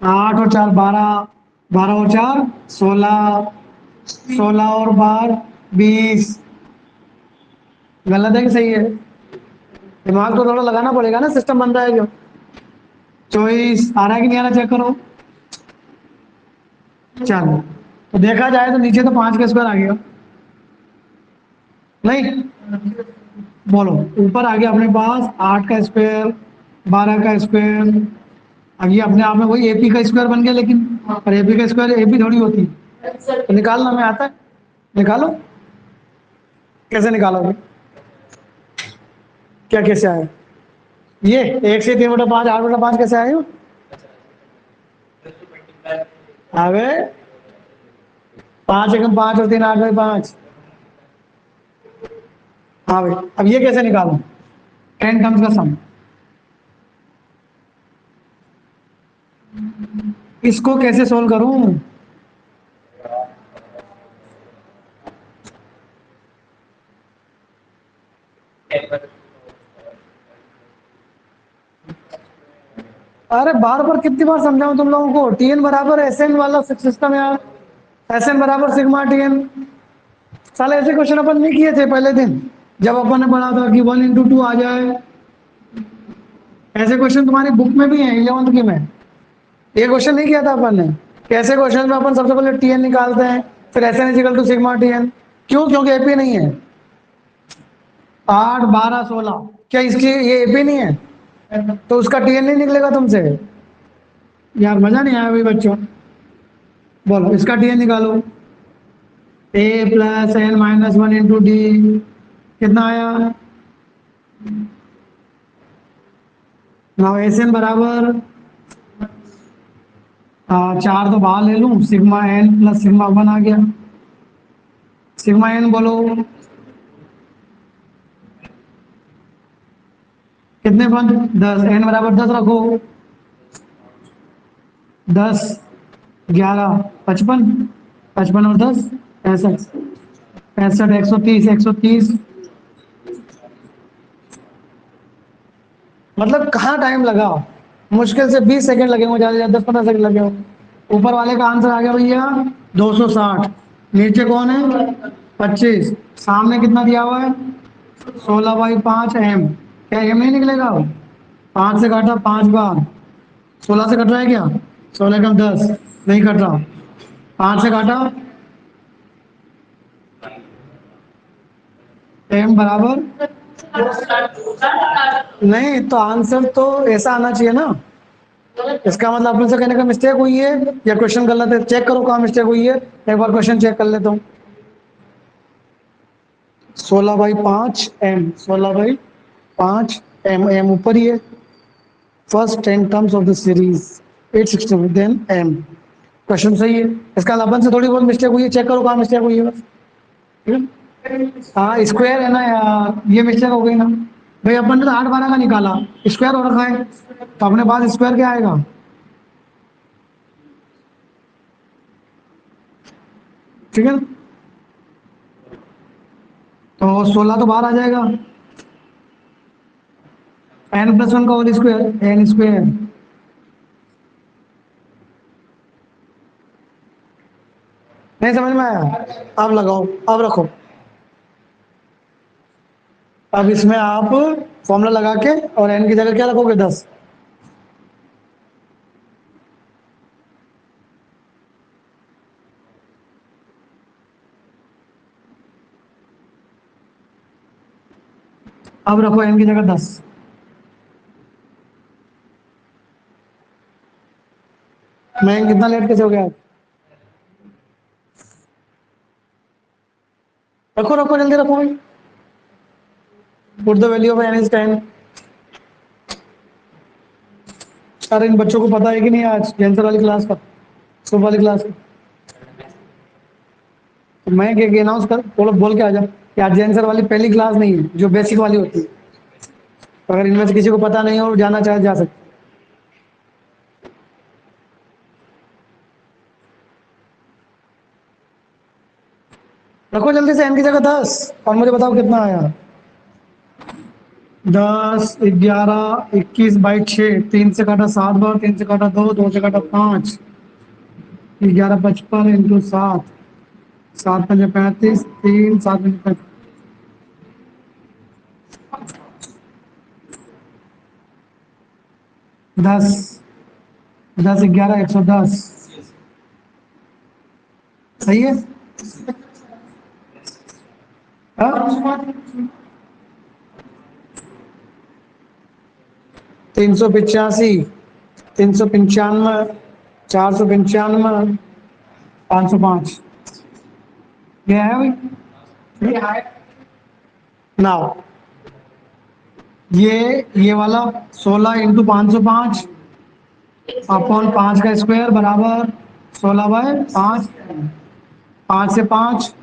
8 और 4 12, 12 और 4 16, 16 और 12 20। गलत है कि सही है? दिमाग तो थोड़ा लगाना पड़ेगा ना, सिस्टम बन रहा है जो। 24 आ रहा है कि नहीं आ रहा, चेक करो। चलो, तो देखा जाए तो नीचे तो 5 का स्क्वायर आ गया नहीं? बोलो, ऊपर आ गया अपने पास 8 का स्क्वायर, 12 का स्क्वायर। अब ये अपने आप में वही एपी का स्क्वायर बन गया, लेकिन और एपी का स्क्वायर एपी थोड़ी होती है। तो निकालना में आता है, निकालो। कैसे निकालोगे? क्या कैसे आए? ये 1 से 3/5 8/5 कैसे आए हो? अबे 5 एकम 5 और 3 8/5। हाँ भाई, अब ये कैसे निकालो? 10 टर्म्स का सम। इसको कैसे सोल्व करूं? अरे बार बार कितनी बार समझाऊं तुम लोगों को? टीएन बराबर एसएन वाला सिस्टम यार। एसएन बराबर सिग्मा टीएन। साले ऐसे क्वेश्चन अपन नहीं किए थे पहले दिन जब अपन ने पढ़ा था कि 1 × 2 आ जाए? ऐसे क्वेश्चन तुम्हारी बुक में भी हैं 11th की में। ये क्वेश्चन नहीं किया था अपन ने? कैसे क्वेश्चन में अपन सबसे पहले टीएन निकालते हैं, फिर SN is equal to sigma TN, क्यों? क्योंकि एपी नहीं है। 8, 12, 16, क्या इसकी ये एपी नहीं है? तो उसका टीएन नहीं निकलेगा तुमसे। यार मजा नहीं आया भाई बच्चों। बोलो इसका टीएन निकालो। A plus n minus one into d कितना आया? नाउ एस एन बराबर 4 तो बाहर ले लूं, sigma n plus sigma one आ गया। सिग्मा एन बोलो कितने बन? 10। एन बराबर 10 रखो। 10, 11, 55, 55 और 10, 65, 65, 130, 130। मतलब कहाँ टाइम लगा? मुश्किल से 20 सेकंड लगे होंगे, ज़्यादा 10-15 सेकंड लगे होंगे। ऊपर वाले का आंसर आ गया भैया 260। नीचे कौन है? 25। सामने कितना दिया हुआ है? 16/5 एम। क्या एम नहीं निकलेगा? 5 से काटा 5 बार, 16 से कट रहा है क्या? 16 कम 10 नहीं कट रहा। 5 से काटा एम बराबर नहीं, तो आंसर तो ऐसा आना चाहिए ना। इसका मतलब अपने से कहने का मिस्टेक हुई है या क्वेश्चन गलत है। चेक करो कहाँ मिस्टेक हुई है। एक बार क्वेश्चन चेक कर लेता हूँ। 16/5 एम, 16/5 एम, एम ऊपर ही है। First 10 terms of the series 860 then M. Question सही है। इसका मतलब अपन से थोड़ी बहुत मिस्टेक हुई है। चेक करो कहाँ मिस्टेक हुई है बस। ठीक है। हाँ स्क्वायर है ना यार, ये मिस्टेक हो गई ना भाई। अपन ने तो 8/12 का निकाला, स्क्वायर हो रखा है, तो अपने पास स्क्वायर क्या आएगा? ठीक है। तो 16 तो बाहर आ जाएगा। n+1 का होल स्क्वायर, एन स्क्वायर। नहीं समझ में आया? अब लगाओ, अब रखो। अब इसमें आप फॉर्मूला लगा के और n की जगह क्या रखोगे? 10। अब रखो n की जगह 10। मैं कितना लेट कैसे हो गया? रखो रखो जल्दी रखो भाई। Put the value of n is 10। अरे इन बच्चों को पता है कि नहीं आज कैंसर वाली क्लास का, सुबह वाली क्लास का? तो मैं क्या अनाउंस कर बोल के आ जा कि आज आंसर वाली पहली क्लास नहीं है, जो बेसिक वाली होती है। तो अगर इनमें से किसी को पता नहीं हो जाना चाहे जा सकते। रखो जल्दी से n की जगह 10 और मुझे बताओ कितना आया। 10, 11, 21/6, 3 से काटा 7 बार, 3 से काटा 2, 2 से काटा 5, 11, 55 इंटू 7, 7×5 = 35, 3, 7×5 10, 10, 11, 110। सही है? हाँ? 385, 395, 495, 505। ये है भाई। नाउ ये वाला 16 × 505 अपॉन 5 का स्क्वायर बराबर 16/5। 5 से 5,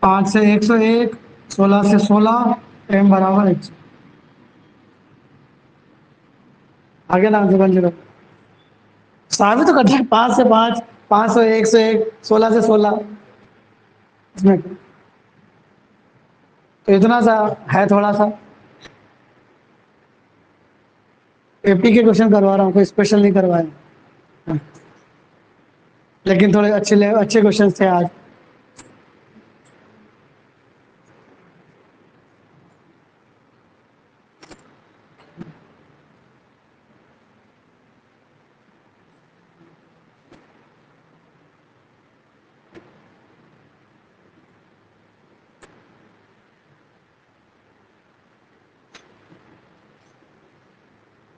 5 से 101, 16 से 16, m बराबर 100। आगे ना आंसर बन जाएगा। साबित तो करते हैं 5 से 5, 5 से 101, 16 से 16 इसमें। तो इतना सा है थोड़ा सा। एपी के क्वेश्चन करवा रहा हूँ, कोई स्पेशल नहीं करवाए। हाँ, लेकिन थोड़े अच्छे क्वेश्चन थे आज।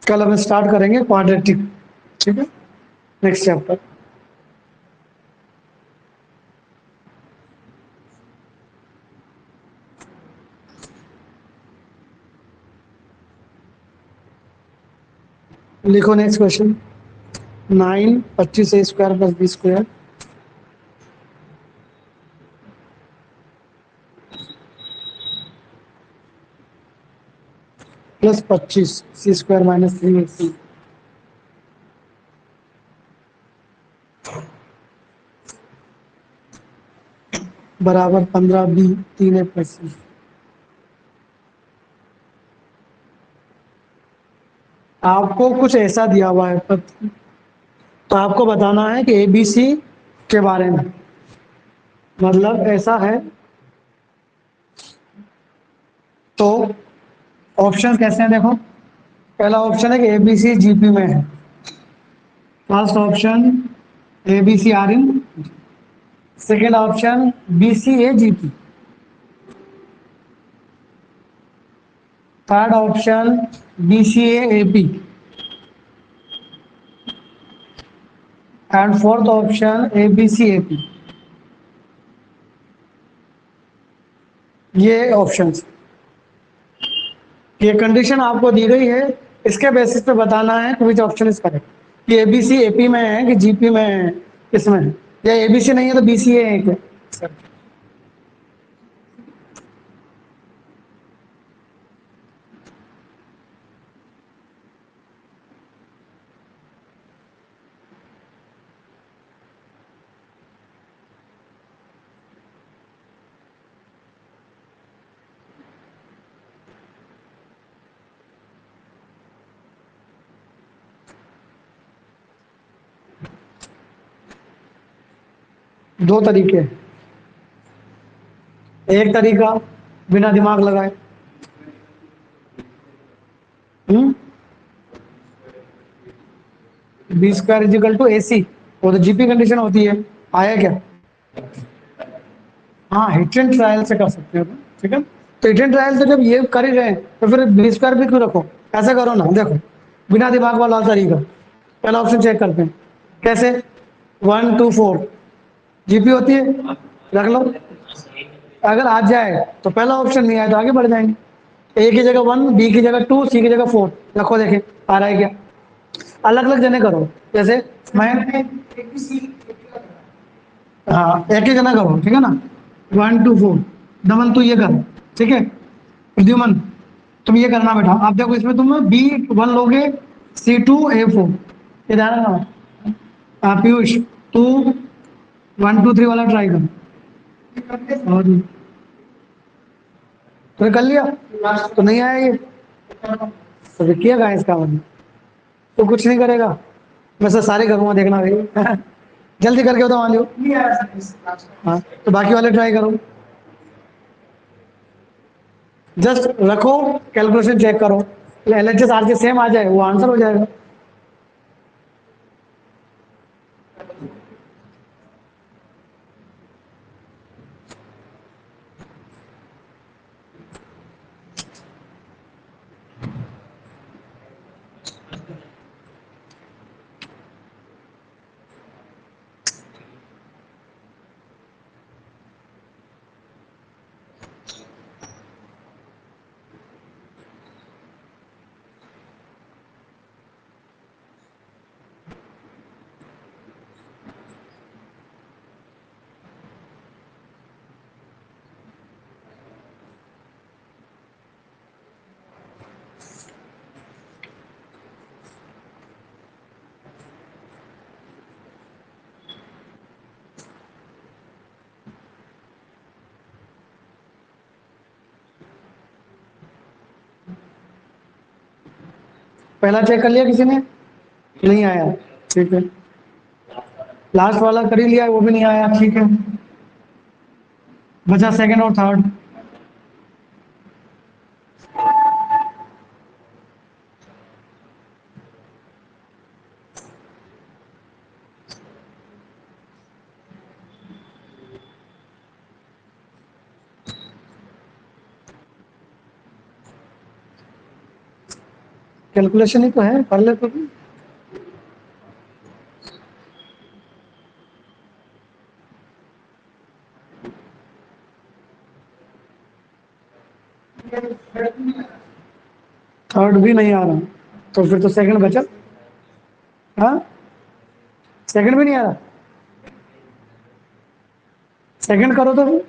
कल हम स्टार्ट करेंगे क्वाड्रेटिक। ठीक है, नेक्स्ट चैप्टर। लिखो next question. 9 25 a² + b² + 25 c² - 3ac बराबर 15b 3a + c। आपको कुछ ऐसा दिया हुआ है तो आपको बताना है कि ABC के बारे में, मतलब ऐसा है। तो ऑप्शन कैसे हैं देखो। पहला ऑप्शन है कि ABC GP में है। First option ABC are in. Second option BCA GP। Third option BCA AP। And fourth option ABC AP। ये ऑप्शंस, ये कंडीशन आपको दी गई है, इसके बेसिस पे बताना है कि विच ऑप्शन इज करेक्ट, कि ABC AP में है कि GP में है, किसमें है, या ABC नहीं है तो BCA है क्या। 2 तरीके हैं। एक तरीका बिना दिमाग लगाए, B² = AC, वो तो GP कंडीशन होती है। आया क्या। हाँ, हिट एंड ट्रायल से कर सकते हो तुम, ठीक है। तो हिट एंड ट्रायल से जब ये कर ही रहे हैं तो फिर B² भी क्यों रखो। ऐसा करो ना, देखो बिना दिमाग वाला तरीका। पहला ऑप्शन चेक करते हैं कैसे। 1 2 4 GP होती है, रख लो। अगर आ जाए तो पहला ऑप्शन, नहीं आया तो आगे बढ़ जाएंगे। A की जगह 1, B की जगह 2, C की जगह 4 रखो, देखें आ रहा है क्या। अलग अलग जने करो, जैसे मैं, हाँ एक ही जना करो, ठीक है ना। 1 2 4। दमन तू ये कर, ठीक है। प्रद्युमन तुम ये करना बेटा। आप देखो इसमें तुम B1 लोगे, C2 A4, ये ध्यान रखना। पीयूष तू 1 2 3 वाला ट्राई कर। और तूने कर लिया तो नहीं आया ये, तो फिर किया कहाँ इसका मतलब। तो कुछ नहीं करेगा, मैं सर सारे करूँगा, देखना भाई। जल्दी करके बताओ मान लो। हाँ तो बाकी वाले ट्राई करो, जस्ट रखो, कैलकुलेशन चेक करो, LHS RHS सेम आ जाए वो आंसर हो जाएगा। पहला चेक कर लिया किसी ने, नहीं आया, ठीक है। लास्ट वाला कर ही लिया, वो भी नहीं आया, ठीक है। बचा सेकंड और थर्ड। कैलकुलेशन ही तो है, कर ले तो भी। थर्ड भी नहीं आ रहा, तो फिर तो सेकंड बचा। हाँ, सेकंड भी नहीं आ रहा, सेकंड करो तो फिर।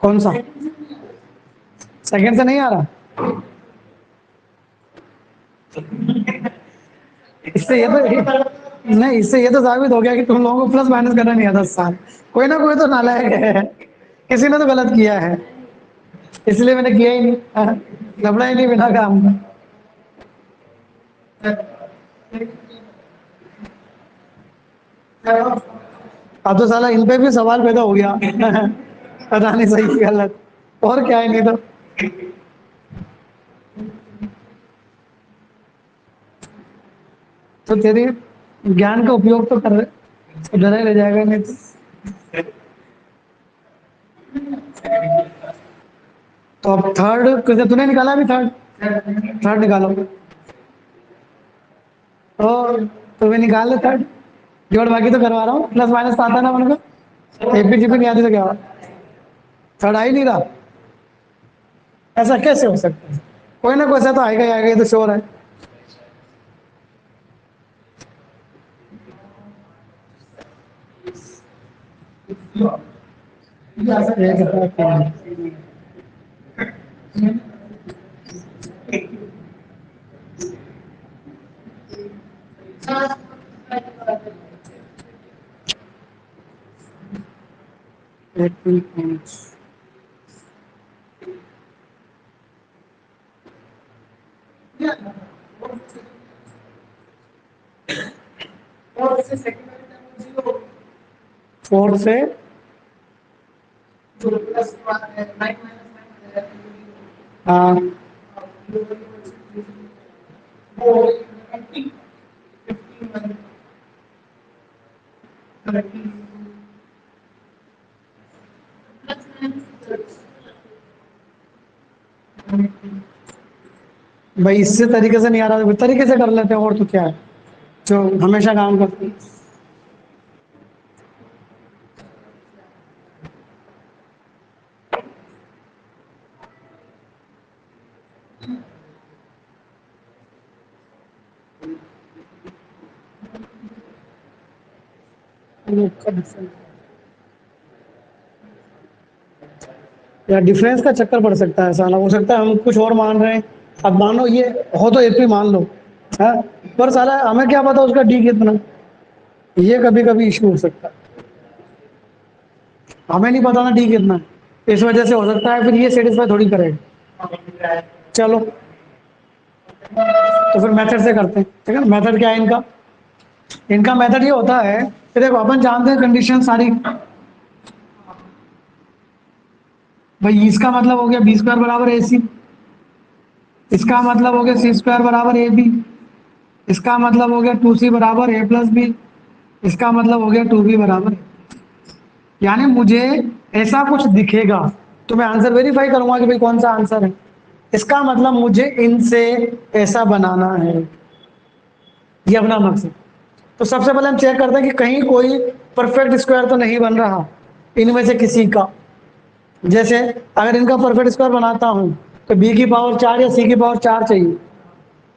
कौन सा? सेकंड से नहीं आ रहा। इससे ये तो नहीं, इससे ये तो साबित हो गया कि तुम लोगों को प्लस माइनस करना नहीं आता 10 साल। कोई ना कोई तो नालायक है, किसी ने तो गलत किया है, इसलिए मैंने किया ही नहीं। हाँ, लफड़ा ही नहीं बिना काम का। अब तो साला इन पे भी सवाल पैदा हो गया। पता नहीं सही की गलत, और क्या है, नहीं तो। तो तेरे ज्ञान का उपयोग तो कर रहे, डरा ही रह जाएगा नहीं तो। तो अब थर्ड कैसे तूने निकाला? अभी थर्ड, थर्ड निकालो। और तो भी निकाल ले थर्ड। जोड़ बाकी तो करवा रहा हूँ, प्लस माइनस तो आता ना मन को। एपी जीपी नहीं आती तो क्या हुआ? थर्ड आ ही नहीं रहा, ऐसा कैसे हो सकता है? कोई ना कोई सा तो आएगा ही आएगा, ये तो श्योर है। ये कितना क्या है? एक मिनट। 4 से हाँ, भाई इससे तरीके से नहीं आ रहा तो तरीके से कर लेते हैं, और तो क्या है जो हमेशा काम करते हैं। या डिफरेंस का चक्कर पड़ सकता है, साला हो सकता है हम कुछ और मान रहे हैं। अब मानो ये हो तो एपी मान लो, हाँ, पर साला हमें क्या पता उसका डी कितना, ये कभी कभी इशू हो सकता है। हमें नहीं पता ना डी कितना है, इस वजह से हो सकता है फिर ये सेटिस्फाई थोड़ी करेगा। चलो, तो फिर मेथड से करते हैं, ठीक है। मेथड क्या है इनका? इनका मेथड ये होता है कि देखो अपन जानते हैं कंडीशन सारी। भाई इसका मतलब हो गया बी स्क्वायर बराबर ए सी, इसका मतलब हो गया सी स्क्वायर बराबर ए बी, इसका मतलब हो गया 2c बराबर ए प्लस बी, इसका मतलब हो गया 2b बराबर A। यानी मुझे ऐसा कुछ दिखेगा तो मैं आंसर वेरीफाई करूंगा कि भाई कौन सा आंसर है। इसका मतलब मुझे इनसे ऐसा बनाना है, ये अपना मकसद। तो सबसे पहले हम चेक करते हैं कि कहीं कोई परफेक्ट स्क्वायर तो नहीं बन रहा इनमें से किसी का। जैसे अगर इनका परफेक्ट स्क्वायर बनाता हूं तो बी की पावर 4 या सी की पावर 4 चाहिए,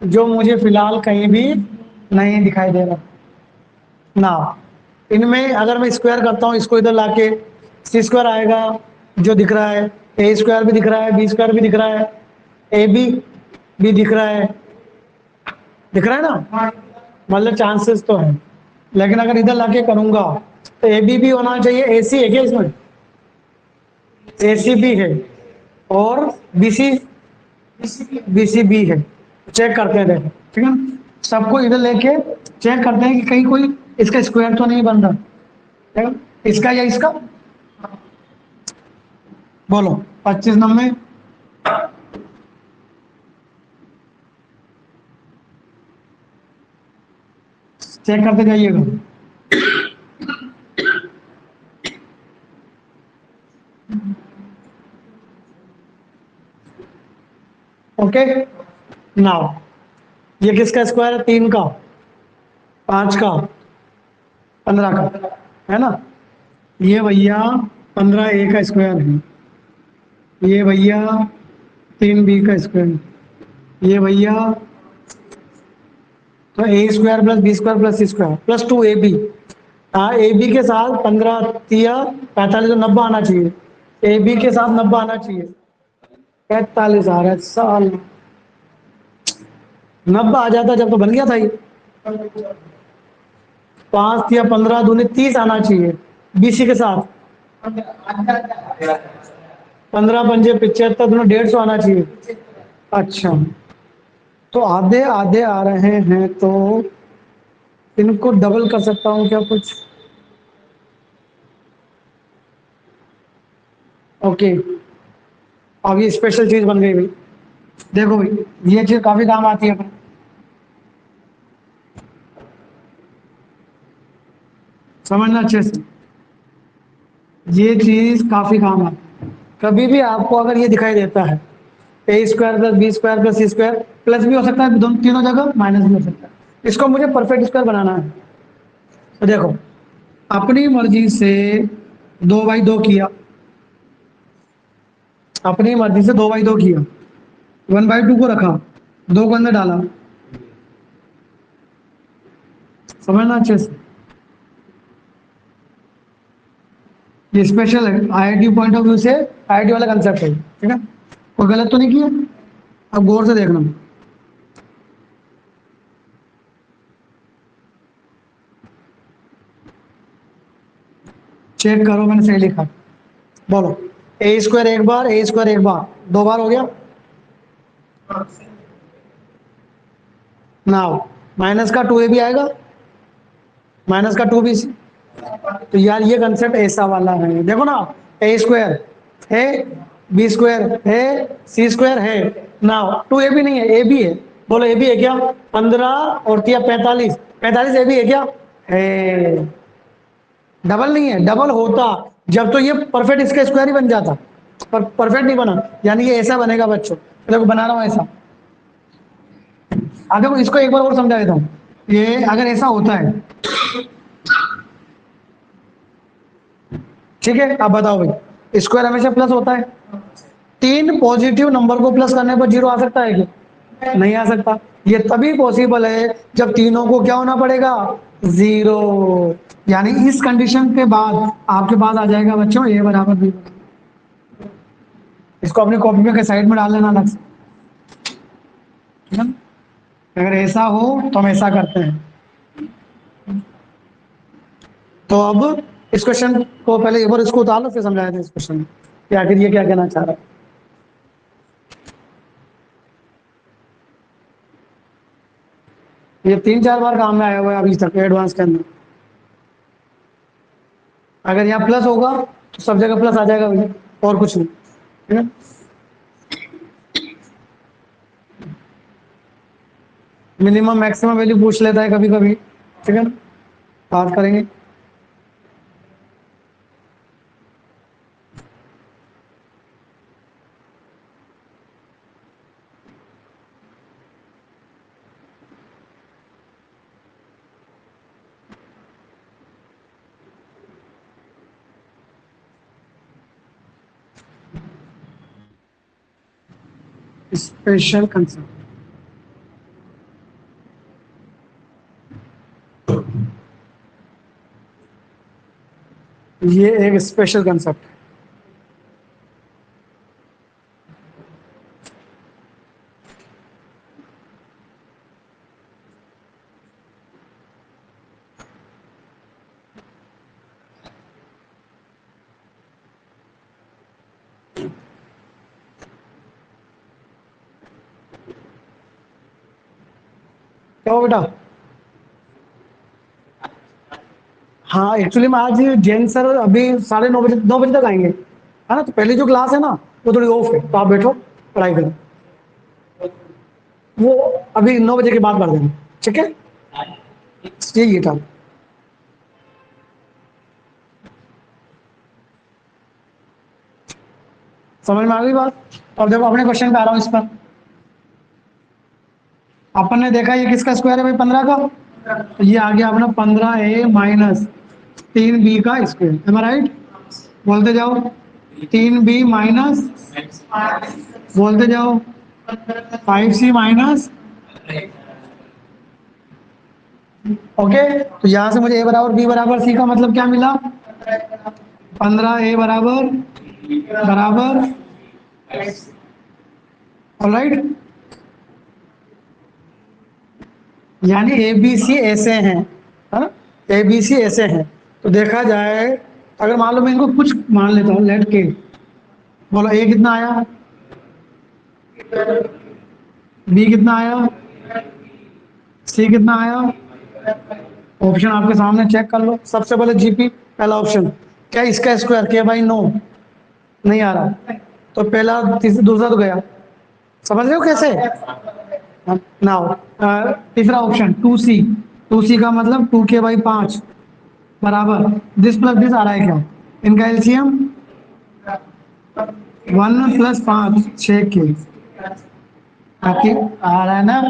जो मुझे फिलहाल कहीं भी नहीं दिखाई दे रहा ना। इनमें अगर मैं स्क्वायर करता हूँ इसको इधर लाके, सी स्क्वायर आएगा जो दिख रहा है, ए स्क्वायर भी दिख रहा है, बी स्क्वायर भी दिख रहा है, ए बी भी दिख रहा है, दिख रहा है ना, मतलब चांसेस तो है। लेकिन अगर इधर लाके करूंगा तो ए बी भी होना चाहिए, ए सी है क्या इसमें? ए सी भी है, और B C, B C B है। चेक करते हैं, देखो ठीक है, सबको इधर लेके चेक करते हैं कि कहीं कोई इसका स्क्वायर तो नहीं बन रहा, ठीक है? इसका या इसका, बोलो 25 90। चेक करते जाइएगा। ओके नाउ ये किसका स्क्वायर है? 3 का, 5 का, 15 का, है ना? ये भैया 15 A का स्क्वायर है, ये भैया 3B का स्क्वायर, ये भैया तो A² plus B² plus C² plus 2AB। हाँ AB के साथ 15 तिया 45 तो 90 आना चाहिए, AB के साथ 90 आना चाहिए, 45 आ रहा है साल। 90 आ जाता जब तो बन गया था ये। 5 या 15 दूनी 30 आना चाहिए BC के साथ। 15 पंजे 75 दोनों 150 आना चाहिए। अच्छा तो आधे आधे आ रहे हैं तो इनको डबल कर सकता हूँ क्या कुछ? ओके अब ये स्पेशल चीज बन गई भाई। देखो भाई ये चीज काफी काम आती है अपने, समझना अच्छे से। ये चीज काफी काम आती है। कभी भी आपको अगर ये दिखाई देता है A² plus B² plus C² plus भी हो सकता है दोनों तीनों जगह, माइनस भी हो सकता है, इसको मुझे परफेक्ट स्क्वायर बनाना है। तो देखो अपनी मर्जी से 2/2 किया, अपनी मर्जी से 2/2 किया, 1/2 को रखा, 2 को अंदर डाला, समझना अच्छे से। ये स्पेशल है IIT पॉइंट ऑफ व्यू से, IIT वाला कंसेप्ट है, ठीक है? कोई गलत तो नहीं किया? अब गौर से देखना, चेक करो मैंने सही लिखा। बोलो A² एक बार, A² एक बार, 2 बार हो गया। नाउ माइनस का 2AB आएगा, माइनस का 2BC। तो यार ये कंसेप्ट ऐसा वाला है, देखो ना A² है, B² है, C² है, नाउ 2AB नहीं है, AB है। बोलो AB है क्या? 15 और 45, 45 AB है क्या? है। डबल नहीं है, डबल होता जब तो ये परफेक्ट इसका स्क्वायर ही बन जाता, पर परफेक्ट नहीं बना, यानी ये ऐसा बनेगा बच्चों। देखो बना रहा हूं ऐसा। देखो इसको एक बार और समझा देता हूँ। ये अगर ऐसा होता है, ठीक है? अब बताओ भाई स्क्वायर हमेशा प्लस होता है, 3 पॉजिटिव नंबर को प्लस करने पर 0 आ सकता है क्या? नहीं आ सकता। ये तभी पॉसिबल है जब तीनों को क्या होना पड़ेगा? 0। यानी इस कंडीशन के बाद आपके पास आ जाएगा बच्चों A बराबर B। इसको अपनी कॉपी में के साइड में डाल लेना अलग से, ठीक है? अगर ऐसा हो तो हम ऐसा करते हैं। तो अब इस क्वेश्चन को पहले एक बार इसको उतार लो, फिर समझाया था इस क्वेश्चन में कि आखिर ये क्या कहना चाह रहा है। ये 3-4 बार काम में आया हुआ है अभी तक एडवांस के अंदर। अगर यहाँ प्लस होगा तो सब जगह प्लस आ जाएगा भैया, और कुछ नहीं, ठीक है? मिनिमम मैक्सिमम वैल्यू पूछ लेता है कभी कभी, ठीक है ना? बात करेंगे। स्पेशल कंसेप्ट, ये एक स्पेशल कंसेप्ट है। क्या हो बेटा? हाँ एक्चुअली में आज जैन सर अभी 9:30 9 बजे तक आएंगे, है ना? तो पहली जो क्लास है ना वो थोड़ी ऑफ है, तो आप बैठो पढ़ाई करो, वो अभी 9 बजे के बाद कर देंगे, ठीक है? यही था। समझ में आ गई बात? अब देखो अपने क्वेश्चन पे आ रहा हूँ इस पर। अपन ने देखा ये किसका स्क्वायर है भाई, 15 का। तो ये आ गया अपना 15a माइनस 3b का स्क्वायर, एम राइट। बोलते जाओ 3b माइनस, बोलते जाओ 5c माइनस। ओके, तो यहां से मुझे a बराबर b बराबर c का मतलब क्या मिला, 15a बराबर बराबर, ऑलराइट। यानी ए बी सी ऐसे हैं, है ना, ए बी सी ऐसे हैं। तो देखा जाए, अगर मान लो मैं इनको कुछ मान लेता हूँ, लेट के, बोलो ए कितना आया, बी कितना आया, सी कितना आया। ऑप्शन आपके सामने, चेक कर लो। सबसे पहले जीपी, पहला ऑप्शन क्या, इसका स्क्वायर के बाई 9, नहीं आ रहा, तो पहला दूसरा तो गया। समझ रहे हो कैसे, नाउ तीसरा ऑप्शन 2c, 2c का मतलब 2k/5 बराबर दिस प्लस दिस आ रहा है क्या, इनका एलसीएम 1 प्लस 5 6 के, आपकी आ रहा है ना,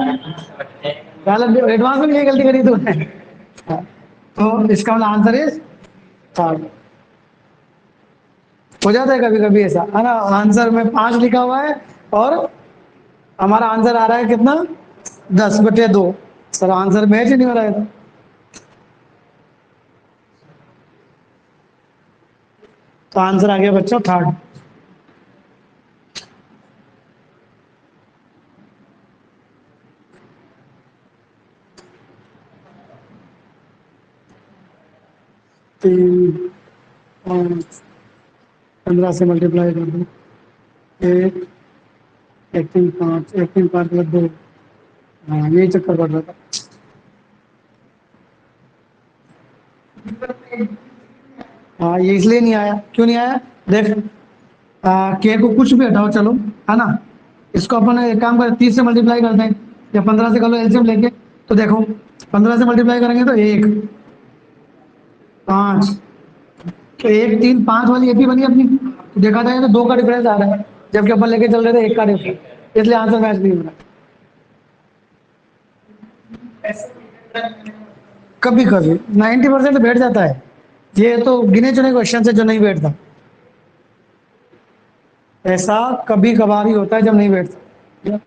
गलत एडवांस में ये गलती करी तूने। तो इसका मतलब आंसर इज थर्ड। हो जाता है कभी कभी ऐसा, है ना, आंसर में 5 लिखा हुआ है और हमारा आंसर आ रहा है कितना, 10/2। सर आंसर मैच ही नहीं हो रहा है। तो आंसर आ गया बच्चों थर्ड। तीन, 5, 15 से मल्टीप्लाई कर दो, एक, एक 3 5, एक 3 5 प्लस 2। हाँ यही चक्कर पड़ रहा था। हाँ ये इसलिए नहीं आया, क्यों नहीं आया, देख के को कुछ भी हटाओ चलो, है ना, इसको अपन एक काम करें 30 से मल्टीप्लाई करते हैं, या 15 से कर लो एलसीएम लेके। तो देखो 15 से मल्टीप्लाई करेंगे तो 1 5, तो 1 3 5 वाली एपी बनी अपनी। तो देखा जाए तो 2 का डिफरेंस आ रहा है, जबकि अपन लेके चल रहे थे 1 का डिफरेंस, इसलिए आंसर मैच नहीं हो रहा। कभी कभी 90% बैठ जाता है, ये तो गिने चुने क्वेश्चन से जो नहीं बैठता, ऐसा कभी कभार ही होता है जब नहीं बैठता।